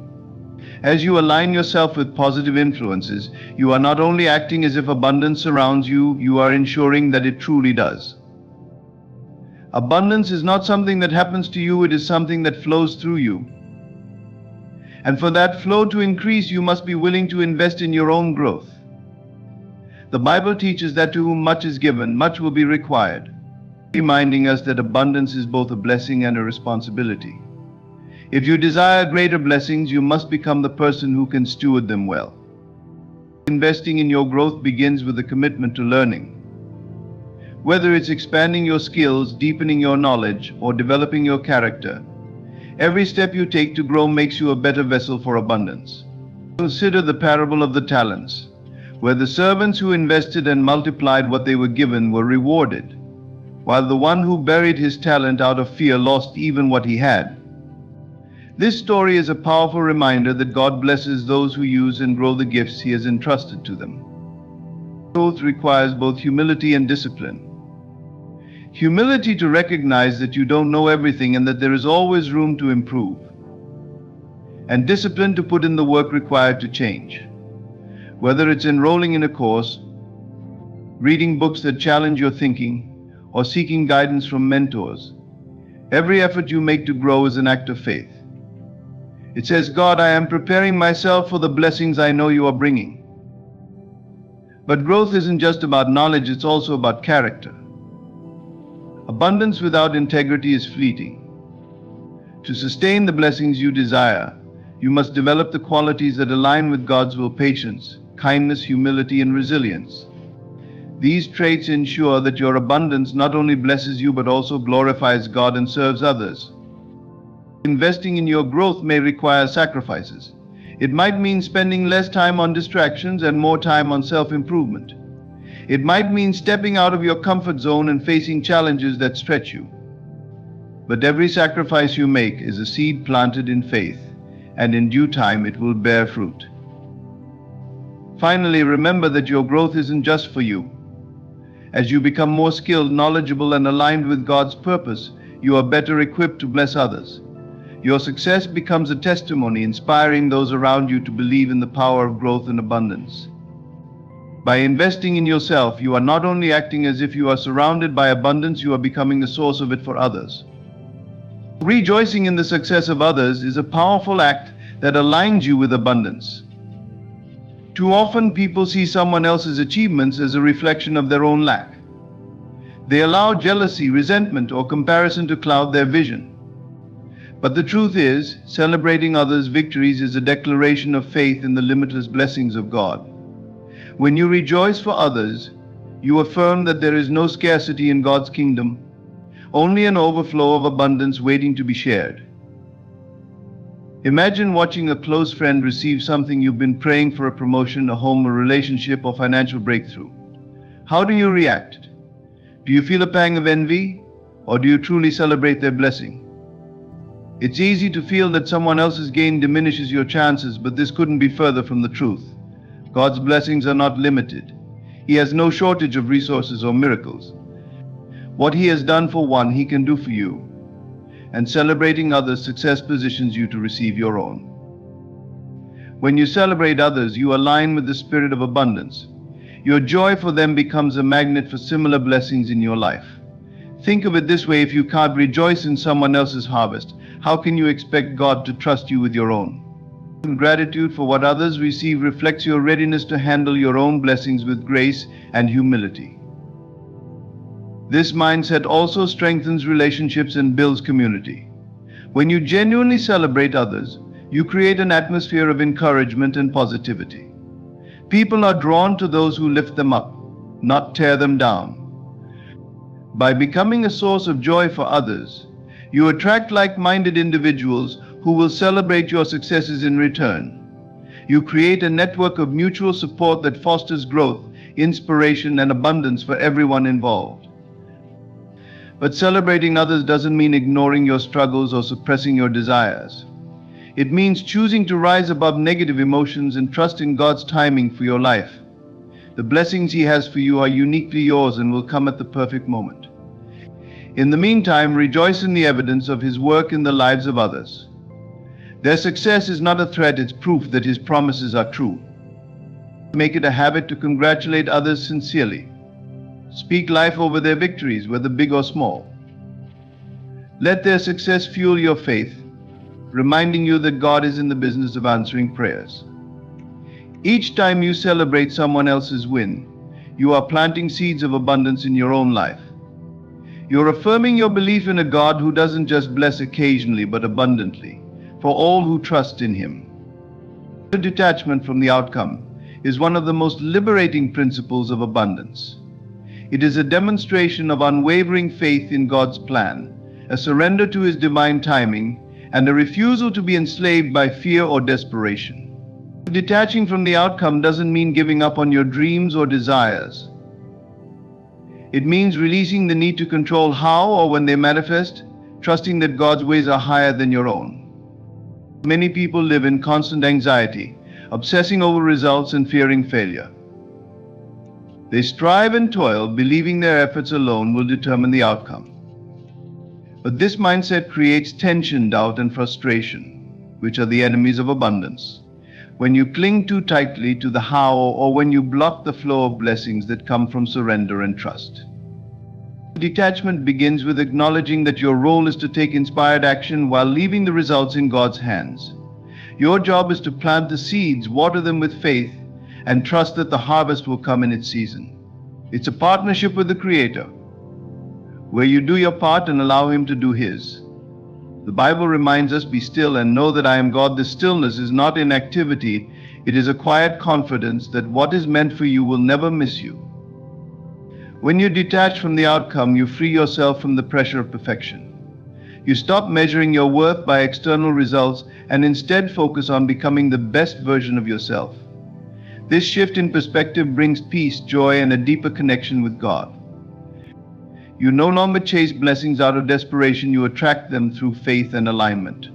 As you align yourself with positive influences, you are not only acting as if abundance surrounds you, you are ensuring that it truly does. Abundance is not something that happens to you, it is something that flows through you. And for that flow to increase, you must be willing to invest in your own growth. The Bible teaches that to whom much is given, much will be required, reminding us that abundance is both a blessing and a responsibility. If you desire greater blessings, you must become the person who can steward them well. Investing in your growth begins with a commitment to learning. Whether it's expanding your skills, deepening your knowledge, or developing your character, every step you take to grow makes you a better vessel for abundance. Consider the parable of the talents, where the servants who invested and multiplied what they were given were rewarded, while the one who buried his talent out of fear lost even what he had. This story is a powerful reminder that God blesses those who use and grow the gifts he has entrusted to them. Growth requires both humility and discipline. Humility to recognize that you don't know everything and that there is always room to improve. And discipline to put in the work required to change. Whether it's enrolling in a course, reading books that challenge your thinking, or seeking guidance from mentors, every effort you make to grow is an act of faith. It says, God, I am preparing myself for the blessings I know you are bringing. But growth isn't just about knowledge, it's also about character. Abundance without integrity is fleeting. To sustain the blessings you desire, you must develop the qualities that align with God's will: patience, kindness, humility, and resilience. These traits ensure that your abundance not only blesses you but also glorifies God and serves others. Investing in your growth may require sacrifices. It might mean spending less time on distractions and more time on self-improvement. It might mean stepping out of your comfort zone and facing challenges that stretch you. But every sacrifice you make is a seed planted in faith, and in due time it will bear fruit. Finally, remember that your growth isn't just for you. As you become more skilled, knowledgeable, and aligned with God's purpose, you are better equipped to bless others. Your success becomes a testimony, inspiring those around you to believe in the power of growth and abundance. By investing in yourself, you are not only acting as if you are surrounded by abundance, you are becoming the source of it for others. Rejoicing in the success of others is a powerful act that aligns you with abundance. Too often, people see someone else's achievements as a reflection of their own lack. They allow jealousy, resentment, or comparison to cloud their vision. But the truth is, celebrating others' victories is a declaration of faith in the limitless blessings of God. When you rejoice for others, you affirm that there is no scarcity in God's kingdom, only an overflow of abundance waiting to be shared. Imagine watching a close friend receive something you've been praying for: a promotion, a home, a relationship, or financial breakthrough. How do you react? Do you feel a pang of envy, or do you truly celebrate their blessing? It's easy to feel that someone else's gain diminishes your chances, but this couldn't be further from the truth. God's blessings are not limited. He has no shortage of resources or miracles. What He has done for one, He can do for you. And celebrating others' success positions you to receive your own. When you celebrate others, you align with the spirit of abundance. Your joy for them becomes a magnet for similar blessings in your life. Think of it this way: if you can't rejoice in someone else's harvest, how can you expect God to trust you with your own? Gratitude for what others receive reflects your readiness to handle your own blessings with grace and humility. This mindset also strengthens relationships and builds community. When you genuinely celebrate others, you create an atmosphere of encouragement and positivity. People are drawn to those who lift them up, not tear them down. By becoming a source of joy for others, you attract like-minded individuals who will celebrate your successes in return. You create a network of mutual support that fosters growth, inspiration, and abundance for everyone involved. But celebrating others doesn't mean ignoring your struggles or suppressing your desires. It means choosing to rise above negative emotions and trust in God's timing for your life. The blessings He has for you are uniquely yours and will come at the perfect moment. In the meantime, rejoice in the evidence of His work in the lives of others. Their success is not a threat, it's proof that His promises are true. Make it a habit to congratulate others sincerely. Speak life over their victories, whether big or small. Let their success fuel your faith, reminding you that God is in the business of answering prayers. Each time you celebrate someone else's win, you are planting seeds of abundance in your own life. You're affirming your belief in a God who doesn't just bless occasionally but abundantly, for all who trust in Him. The detachment from the outcome is one of the most liberating principles of abundance. It is a demonstration of unwavering faith in God's plan, a surrender to His divine timing, and a refusal to be enslaved by fear or desperation. Detaching from the outcome doesn't mean giving up on your dreams or desires. It means releasing the need to control how or when they manifest, trusting that God's ways are higher than your own. Many people live in constant anxiety, obsessing over results and fearing failure. They strive and toil, believing their efforts alone will determine the outcome. But this mindset creates tension, doubt, and frustration, which are the enemies of abundance. When you cling too tightly to the how, or when you block the flow of blessings that come from surrender and trust. Detachment begins with acknowledging that your role is to take inspired action while leaving the results in God's hands. Your job is to plant the seeds, water them with faith, and trust that the harvest will come in its season. It's a partnership with the Creator, where you do your part and allow Him to do His. The Bible reminds us, "Be still and know that I am God." This stillness is not inactivity, it is a quiet confidence that what is meant for you will never miss you. When you detach from the outcome, you free yourself from the pressure of perfection. You stop measuring your worth by external results and instead focus on becoming the best version of yourself. This shift in perspective brings peace, joy, and a deeper connection with God. You no longer chase blessings out of desperation, you attract them through faith and alignment.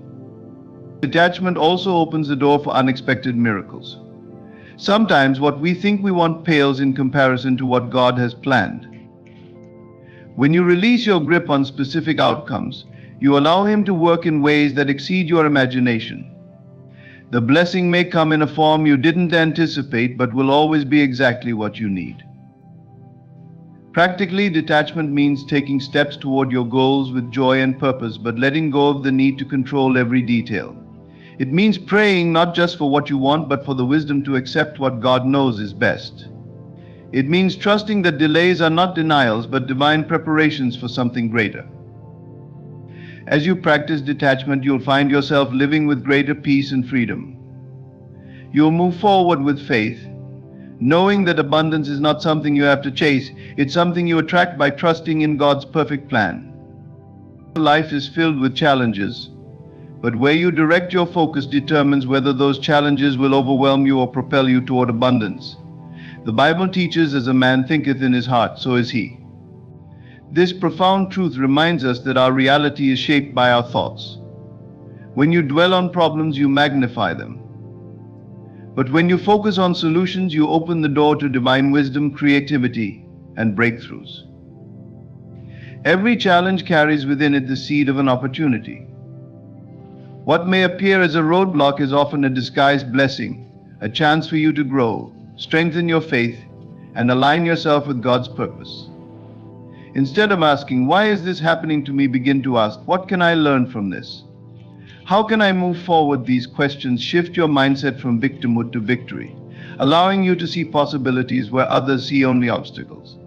Detachment also opens the door for unexpected miracles. Sometimes what we think we want pales in comparison to what God has planned. When you release your grip on specific outcomes, You allow Him to work in ways that exceed your imagination. The blessing may come in a form you didn't anticipate, but will always be exactly what you need. Practically, detachment means taking steps toward your goals with joy and purpose, but letting go of the need to control every detail. It means praying not just for what you want, but for the wisdom to accept what God knows is best. It means trusting that delays are not denials, but divine preparations for something greater. As you practice detachment, you'll find yourself living with greater peace and freedom. You'll move forward with faith, knowing that abundance is not something you have to chase, it's something you attract by trusting in God's perfect plan. Life is filled with challenges, but where you direct your focus determines whether those challenges will overwhelm you or propel you toward abundance. The Bible teaches, as a man thinketh in his heart, so is he. This profound truth reminds us that our reality is shaped by our thoughts. When you dwell on problems, you magnify them. But when you focus on solutions, you open the door to divine wisdom, creativity, and breakthroughs. Every challenge carries within it the seed of an opportunity. What may appear as a roadblock is often a disguised blessing, a chance for you to grow, strengthen your faith, and align yourself with God's purpose. Instead of asking, "Why is this happening to me?" begin to ask, "What can I learn from this? How can I move forward?" These questions shift your mindset from victimhood to victory, allowing you to see possibilities where others see only obstacles.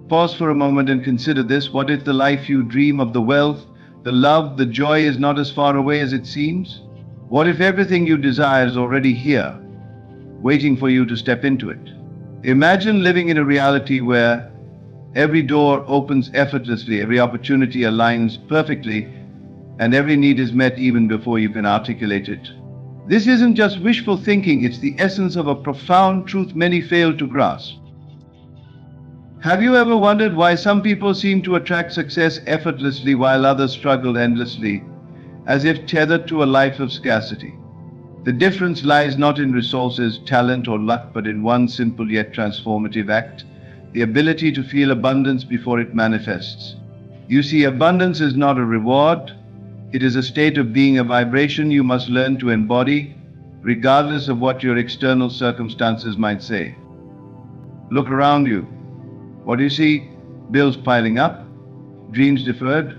Pause for a moment and consider this. What if the life you dream of, the wealth, the love, the joy, is not as far away as it seems? What if everything you desire is already here, waiting for you to step into it? Imagine living in a reality where every door opens effortlessly, every opportunity aligns perfectly, and every need is met even before you can articulate it. This isn't just wishful thinking, it's the essence of a profound truth many fail to grasp. Have you ever wondered why some people seem to attract success effortlessly while others struggle endlessly, as if tethered to a life of scarcity? The difference lies not in resources, talent, or luck, but in one simple yet transformative act: the ability to feel abundance before it manifests. You see, abundance is not a reward. It is a state of being, a vibration you must learn to embody, regardless of what your external circumstances might say. Look around you. What do you see? Bills piling up, dreams deferred,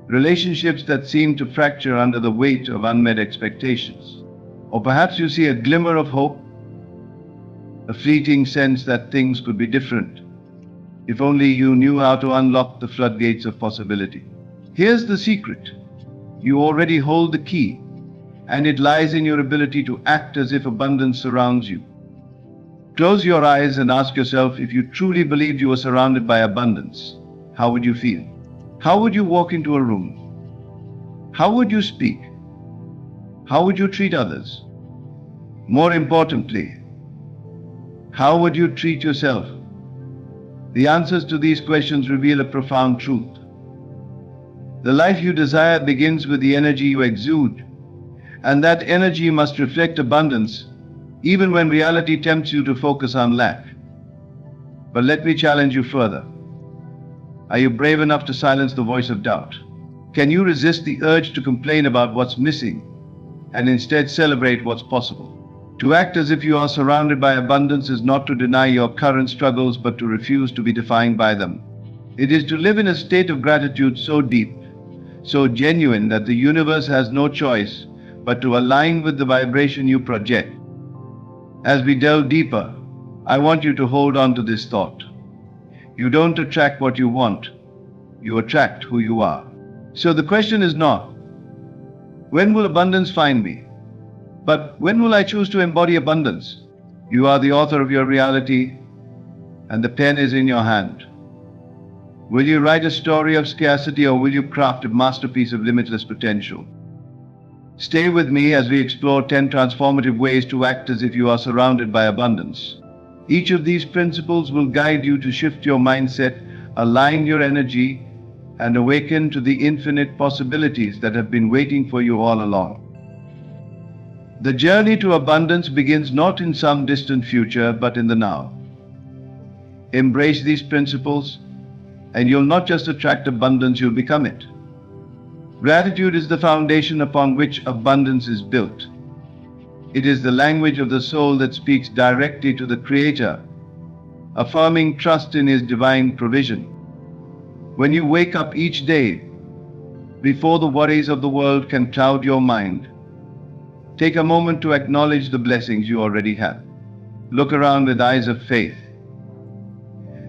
relationships that seem to fracture under the weight of unmet expectations. Or perhaps you see a glimmer of hope, a fleeting sense that things could be different, if only you knew how to unlock the floodgates of possibility. Here's the secret. You already hold the key, and it lies in your ability to act as if abundance surrounds you. Close your eyes and ask yourself, if you truly believed you were surrounded by abundance, how would you feel? How would you walk into a room? How would you speak? How would you treat others? More importantly, how would you treat yourself? The answers to these questions reveal a profound truth. The life you desire begins with the energy you exude, and that energy must reflect abundance, even when reality tempts you to focus on lack. But let me challenge you further. Are you brave enough to silence the voice of doubt? Can you resist the urge to complain about what's missing and instead celebrate what's possible? To act as if you are surrounded by abundance is not to deny your current struggles, but to refuse to be defined by them. It is to live in a state of gratitude so deep, so genuine, that the universe has no choice but to align with the vibration you project. As we delve deeper, I want you to hold on to this thought. You don't attract what you want, you attract who you are. So the question is not, when will abundance find me? But when will I choose to embody abundance? You are the author of your reality, and the pen is in your hand. Will you write a story of scarcity, or will you craft a masterpiece of limitless potential? Stay with me as we explore 10 transformative ways to act as if you are surrounded by abundance. Each of these principles will guide you to shift your mindset, align your energy, and awaken to the infinite possibilities that have been waiting for you all along. The journey to abundance begins not in some distant future, but in the now. Embrace these principles, and you'll not just attract abundance, you'll become it. Gratitude is the foundation upon which abundance is built. It is the language of the soul that speaks directly to the Creator, affirming trust in His divine provision. When you wake up each day, before the worries of the world can cloud your mind, take a moment to acknowledge the blessings you already have. Look around with eyes of faith.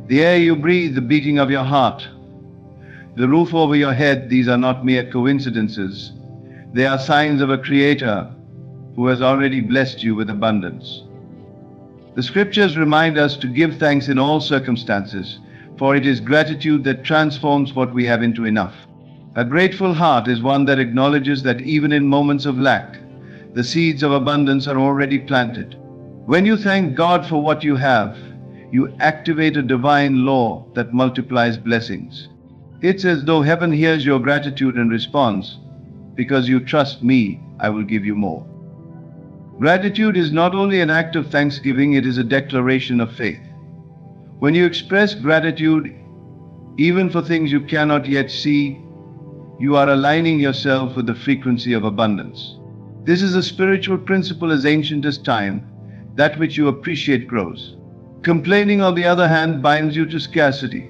The air you breathe, the beating of your heart, the roof over your head, these are not mere coincidences. They are signs of a Creator who has already blessed you with abundance. The scriptures remind us to give thanks in all circumstances, for it is gratitude that transforms what we have into enough. A grateful heart is one that acknowledges that even in moments of lack, the seeds of abundance are already planted. When you thank God for what you have, you activate a divine law that multiplies blessings. It's as though heaven hears your gratitude and responds, "Because you trust me, I will give you more." Gratitude is not only an act of thanksgiving, it is a declaration of faith. When you express gratitude, even for things you cannot yet see, you are aligning yourself with the frequency of abundance. This is a spiritual principle as ancient as time. That which you appreciate grows. Complaining, on the other hand, binds you to scarcity.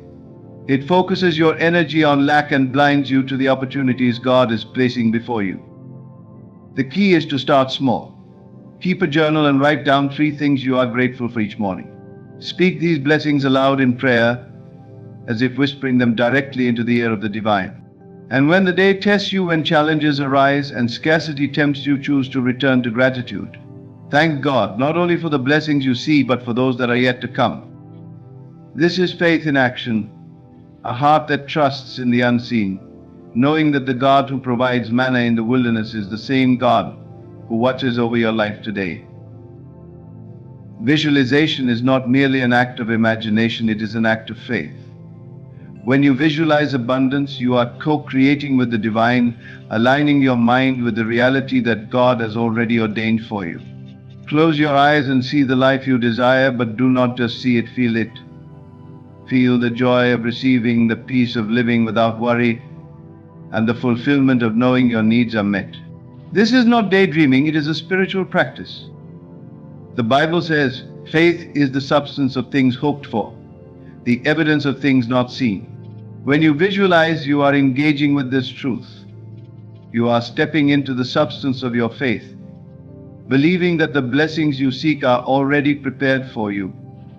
It focuses your energy on lack and blinds you to the opportunities God is placing before you. The key is to start small. Keep a journal and write down 3 things you are grateful for each morning. Speak these blessings aloud in prayer, as if whispering them directly into the ear of the divine. And when the day tests you, when challenges arise and scarcity tempts you, choose to return to gratitude. Thank God, not only for the blessings you see, but for those that are yet to come. This is faith in action, a heart that trusts in the unseen, knowing that the God who provides manna in the wilderness is the same God who watches over your life today. Visualization is not merely an act of imagination, it is an act of faith. When you visualize abundance, you are co-creating with the divine, aligning your mind with the reality that God has already ordained for you. Close your eyes and see the life you desire, but do not just see it, feel it. Feel the joy of receiving, the peace of living without worry, and the fulfillment of knowing your needs are met. This is not daydreaming, it is a spiritual practice. The Bible says, faith is the substance of things hoped for, the evidence of things not seen. When you visualize, you are engaging with this truth. You are stepping into the substance of your faith, believing that the blessings you seek are already prepared for you.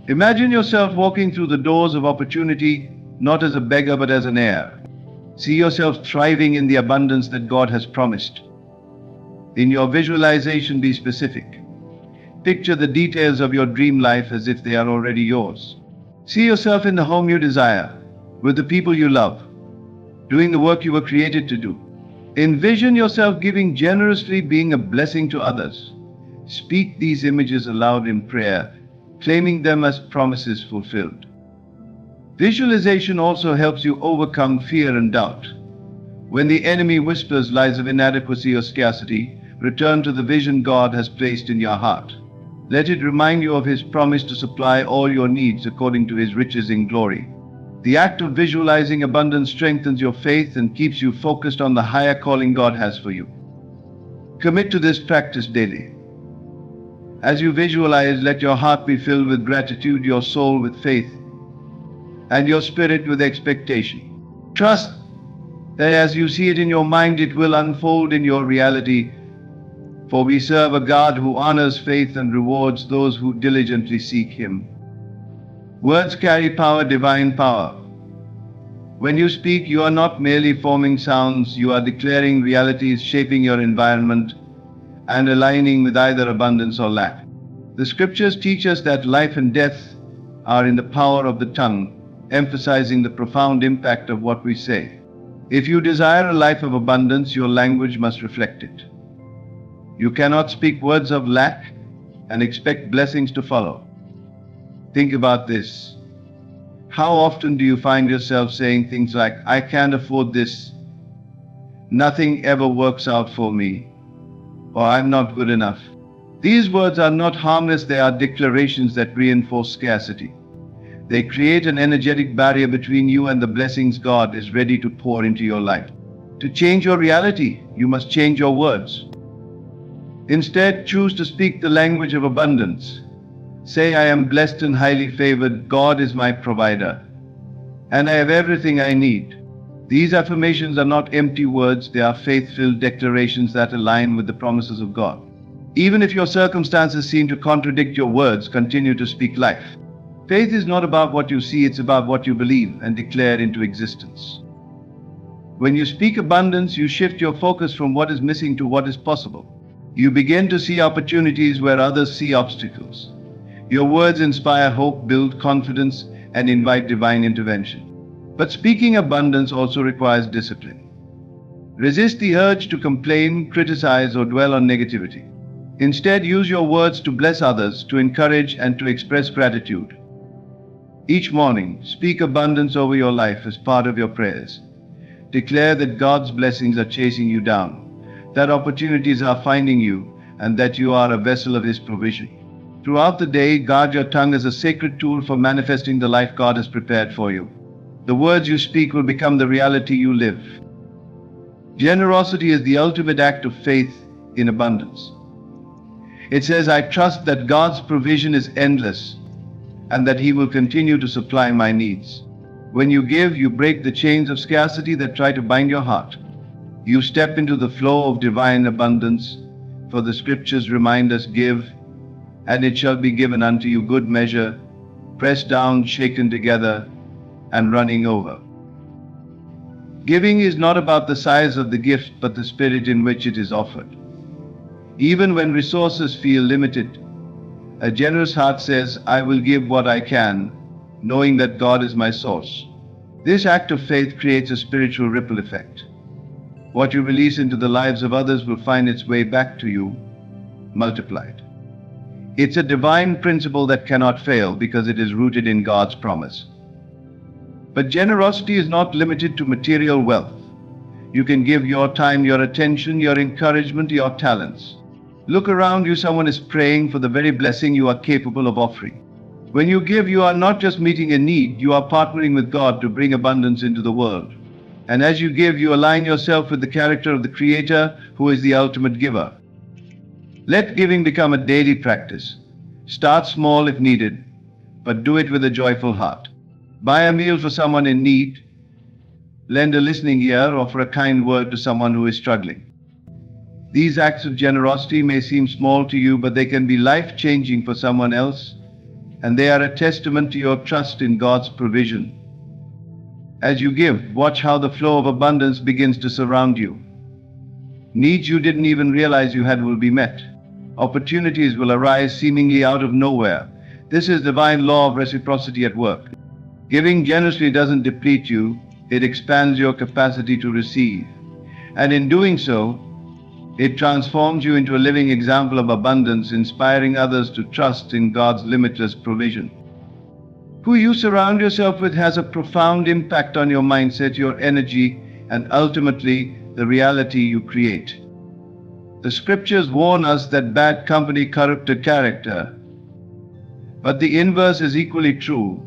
Imagine yourself walking through the doors of opportunity, not as a beggar but as an heir. See yourself thriving in the abundance that God has promised. In your visualization, be specific. Picture the details of your dream life as if they are already yours. See yourself in the home you desire, with the people you love, doing the work you were created to do. Envision yourself giving generously, being a blessing to others. Speak these images aloud in prayer, claiming them as promises fulfilled. Visualization also helps you overcome fear and doubt. When the enemy whispers lies of inadequacy or scarcity, return to the vision God has placed in your heart. Let it remind you of His promise to supply all your needs according to His riches in glory. The act of visualizing abundance strengthens your faith and keeps you focused on the higher calling God has for you. Commit to this practice daily. As you visualize, let your heart be filled with gratitude, your soul with faith, and your spirit with expectation. Trust that as you see it in your mind, it will unfold in your reality, for we serve a God who honors faith and rewards those who diligently seek Him. Words carry power, divine power. When you speak, you are not merely forming sounds, you are declaring realities, shaping your environment, and aligning with either abundance or lack. The scriptures teach us that life and death are in the power of the tongue, emphasizing the profound impact of what we say. If you desire a life of abundance, your language must reflect it. You cannot speak words of lack and expect blessings to follow. Think about this. How often do you find yourself saying things like, "I can't afford this," "Nothing ever works out for me," or "I'm not good enough"? These words are not harmless, they are declarations that reinforce scarcity. They create an energetic barrier between you and the blessings God is ready to pour into your life. To change your reality, you must change your words. Instead, choose to speak the language of abundance. Say, I am blessed and highly favored. God is my provider, and I have everything I need. These affirmations are not empty words, they are faith-filled declarations that align with the promises of God. Even if your circumstances seem to contradict your words, continue to speak life. Faith is not about what you see, it's about what you believe and declare into existence. When you speak abundance, you shift your focus from what is missing to what is possible. You begin to see opportunities where others see obstacles. Your words inspire hope, build confidence, and invite divine intervention. But speaking abundance also requires discipline. Resist the urge to complain, criticize, or dwell on negativity. Instead, use your words to bless others, to encourage, and to express gratitude. Each morning, speak abundance over your life as part of your prayers. Declare that God's blessings are chasing you down, that opportunities are finding you, and that you are a vessel of His provision. Throughout the day, guard your tongue as a sacred tool for manifesting the life God has prepared for you. The words you speak will become the reality you live. Generosity is the ultimate act of faith in abundance. It says, I trust that God's provision is endless and that He will continue to supply my needs. When you give, you break the chains of scarcity that try to bind your heart. You step into the flow of divine abundance, for the scriptures remind us, give, and it shall be given unto you, good measure, pressed down, shaken together, and running over. Giving is not about the size of the gift, but the spirit in which it is offered. Even when resources feel limited, a generous heart says, I will give what I can, knowing that God is my source. This act of faith creates a spiritual ripple effect. What you release into the lives of others will find its way back to you, multiplied. It's a divine principle that cannot fail because it is rooted in God's promise. But generosity is not limited to material wealth. You can give your time, your attention, your encouragement, your talents. Look around you, someone is praying for the very blessing you are capable of offering. When you give, you are not just meeting a need, you are partnering with God to bring abundance into the world. And as you give, you align yourself with the character of the Creator, who is the ultimate giver. Let giving become a daily practice. Start small if needed, but do it with a joyful heart. Buy a meal for someone in need, lend a listening ear, or offer a kind word to someone who is struggling. These acts of generosity may seem small to you, but they can be life-changing for someone else, and they are a testament to your trust in God's provision. As you give, watch how the flow of abundance begins to surround you. Needs you didn't even realize you had will be met. Opportunities will arise seemingly out of nowhere. This is divine law of reciprocity at work. Giving generously doesn't deplete you, it expands your capacity to receive. And in doing so, it transforms you into a living example of abundance, inspiring others to trust in God's limitless provision. Who you surround yourself with has a profound impact on your mindset, your energy, and ultimately the reality you create. The scriptures warn us that bad company corrupts character, but the inverse is equally true.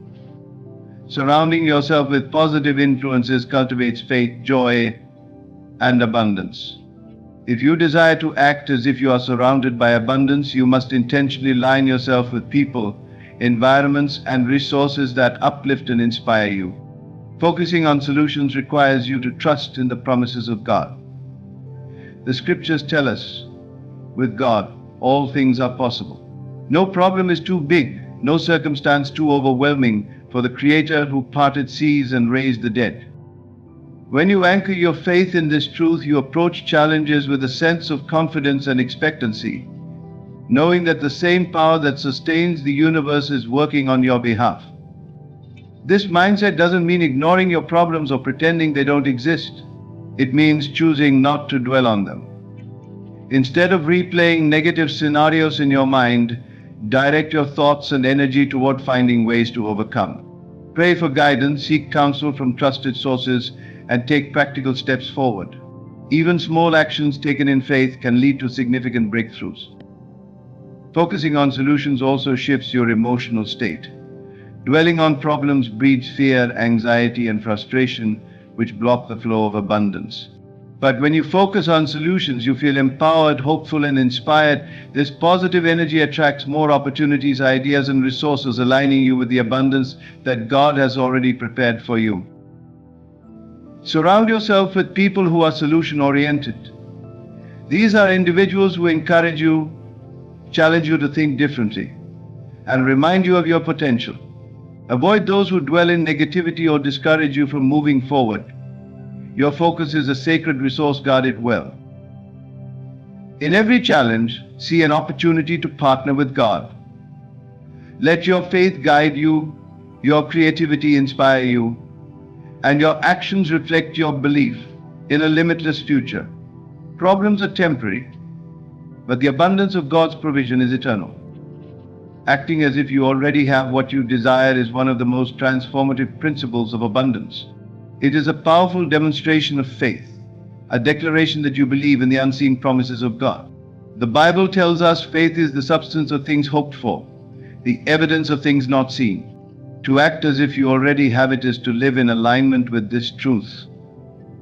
Surrounding yourself with positive influences cultivates faith, joy, and abundance. If you desire to act as if you are surrounded by abundance, you must intentionally line yourself with people, environments, and resources that uplift and inspire you. Focusing on solutions requires you to trust in the promises of God. The scriptures tell us, with God, all things are possible. No problem is too big, no circumstance too overwhelming for the Creator who parted seas and raised the dead. When you anchor your faith in this truth, you approach challenges with a sense of confidence and expectancy, knowing that the same power that sustains the universe is working on your behalf. This mindset doesn't mean ignoring your problems or pretending they don't exist. It means choosing not to dwell on them. Instead of replaying negative scenarios in your mind, direct your thoughts and energy toward finding ways to overcome. Pray for guidance, seek counsel from trusted sources, and take practical steps forward. Even small actions taken in faith can lead to significant breakthroughs. Focusing on solutions also shifts your emotional state. Dwelling on problems breeds fear, anxiety, and frustration, which block the flow of abundance. But when you focus on solutions, you feel empowered, hopeful, and inspired. This positive energy attracts more opportunities, ideas, and resources, aligning you with the abundance that God has already prepared for you. Surround yourself with people who are solution oriented. These are individuals who encourage you, challenge you to think differently, and remind you of your potential. Avoid those who dwell in negativity or discourage you from moving forward. Your focus is a sacred resource, guard it well. In every challenge, see an opportunity to partner with God. Let your faith guide you, your creativity inspire you, and your actions reflect your belief in a limitless future. Problems are temporary, but the abundance of God's provision is eternal. Acting as if you already have what you desire is one of the most transformative principles of abundance. It is a powerful demonstration of faith, a declaration that you believe in the unseen promises of God. The Bible tells us faith is the substance of things hoped for, the evidence of things not seen. To act as if you already have it is to live in alignment with this truth,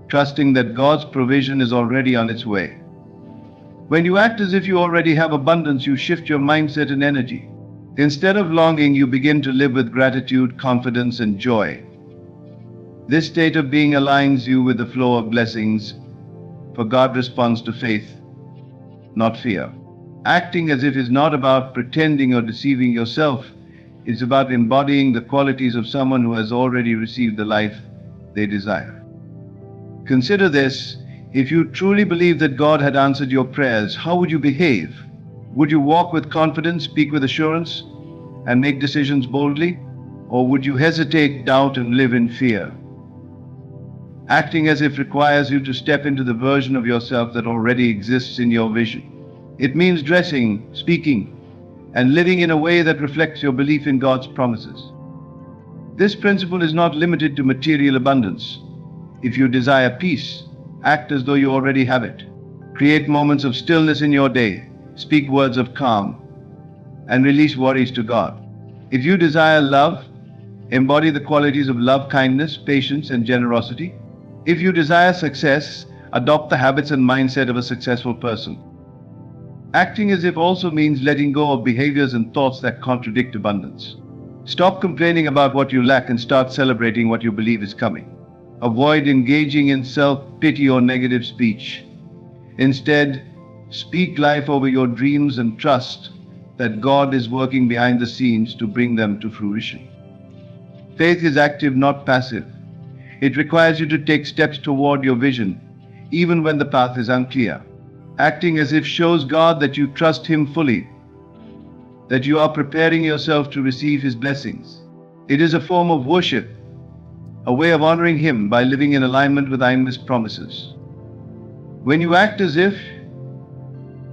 trusting that God's provision is already on its way. When you act as if you already have abundance, you shift your mindset and energy. Instead of longing, you begin to live with gratitude, confidence, and joy. This state of being aligns you with the flow of blessings, for God responds to faith, not fear. Acting as if is not about pretending or deceiving yourself. It's about embodying the qualities of someone who has already received the life they desire. Consider this: if you truly believe that God had answered your prayers, how would you behave? Would you walk with confidence, speak with assurance, and make decisions boldly? Or would you hesitate, doubt, and live in fear? Acting as if requires you to step into the version of yourself that already exists in your vision. It means dressing, speaking, and living in a way that reflects your belief in God's promises. This principle is not limited to material abundance. If you desire peace, act as though you already have it. Create moments of stillness in your day, speak words of calm, and release worries to God. If you desire love, embody the qualities of love, kindness, patience, and generosity. If you desire success, adopt the habits and mindset of a successful person. Acting as if also means letting go of behaviors and thoughts that contradict abundance. Stop complaining about what you lack and start celebrating what you believe is coming. Avoid engaging in self-pity or negative speech. Instead, speak life over your dreams and trust that God is working behind the scenes to bring them to fruition. Faith is active, not passive. It requires you to take steps toward your vision, even when the path is unclear. Acting as if shows God that you trust Him fully, that you are preparing yourself to receive His blessings. It is a form of worship, a way of honoring Him by living in alignment with His promises. When you act as if,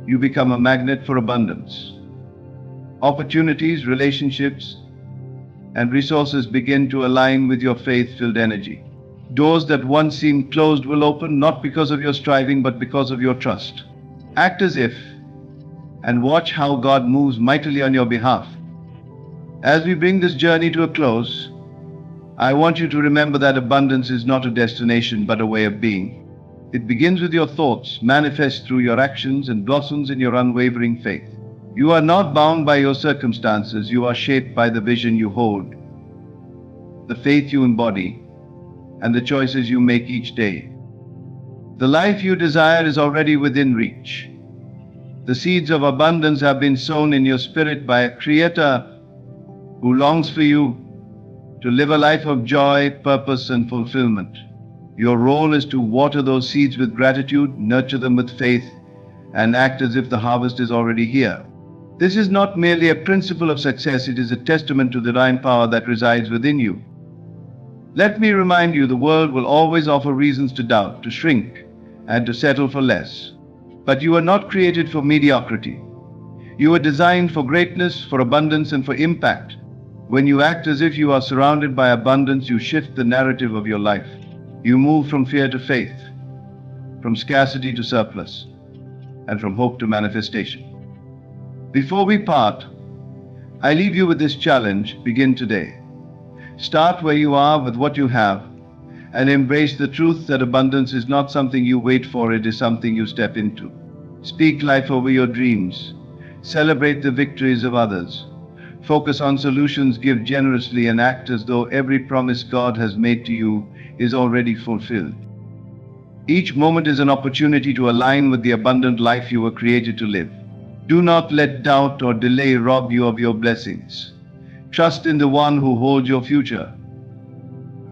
you become a magnet for abundance. Opportunities, relationships, and resources begin to align with your faith-filled energy. Doors that once seemed closed will open, not because of your striving, but because of your trust. Act as if, and watch how God moves mightily on your behalf. As we bring this journey to a close, I want you to remember that abundance is not a destination, but a way of being. It begins with your thoughts, manifests through your actions, and blossoms in your unwavering faith. You are not bound by your circumstances. You are shaped by the vision you hold, the faith you embody, and the choices you make each day. The life you desire is already within reach. The seeds of abundance have been sown in your spirit by a Creator who longs for you to live a life of joy, purpose, and fulfillment. Your role is to water those seeds with gratitude, nurture them with faith, and act as if the harvest is already here. This is not merely a principle of success, it is a testament to the divine power that resides within you. Let me remind you, the world will always offer reasons to doubt, to shrink, and to settle for less. But you are not created for mediocrity. You are designed for greatness, for abundance, and for impact. When you act as if you are surrounded by abundance, you shift the narrative of your life. You move from fear to faith, from scarcity to surplus, and from hope to manifestation. Before we part, I leave you with this challenge. Begin today. Start where you are with what you have, and embrace the truth that abundance is not something you wait for, it is something you step into. Speak life over your dreams. Celebrate the victories of others. Focus on solutions, give generously, and act as though every promise God has made to you is already fulfilled. Each moment is an opportunity to align with the abundant life you were created to live. Do not let doubt or delay rob you of your blessings. Trust in the one who holds your future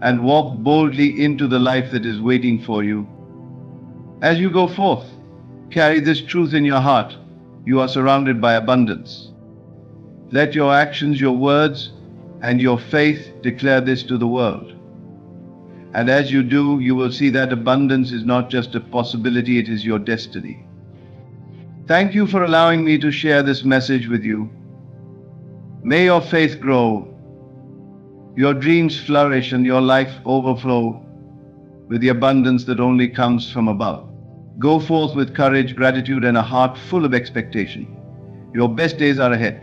and walk boldly into the life that is waiting for you. As you go forth, carry this truth in your heart. You are surrounded by abundance. Let your actions, your words, and your faith declare this to the world. And as you do, you will see that abundance is not just a possibility, it is your destiny. Thank you for allowing me to share this message with you. May your faith grow, your dreams flourish, and your life overflow with the abundance that only comes from above. Go forth with courage, gratitude, and a heart full of expectation. Your best days are ahead.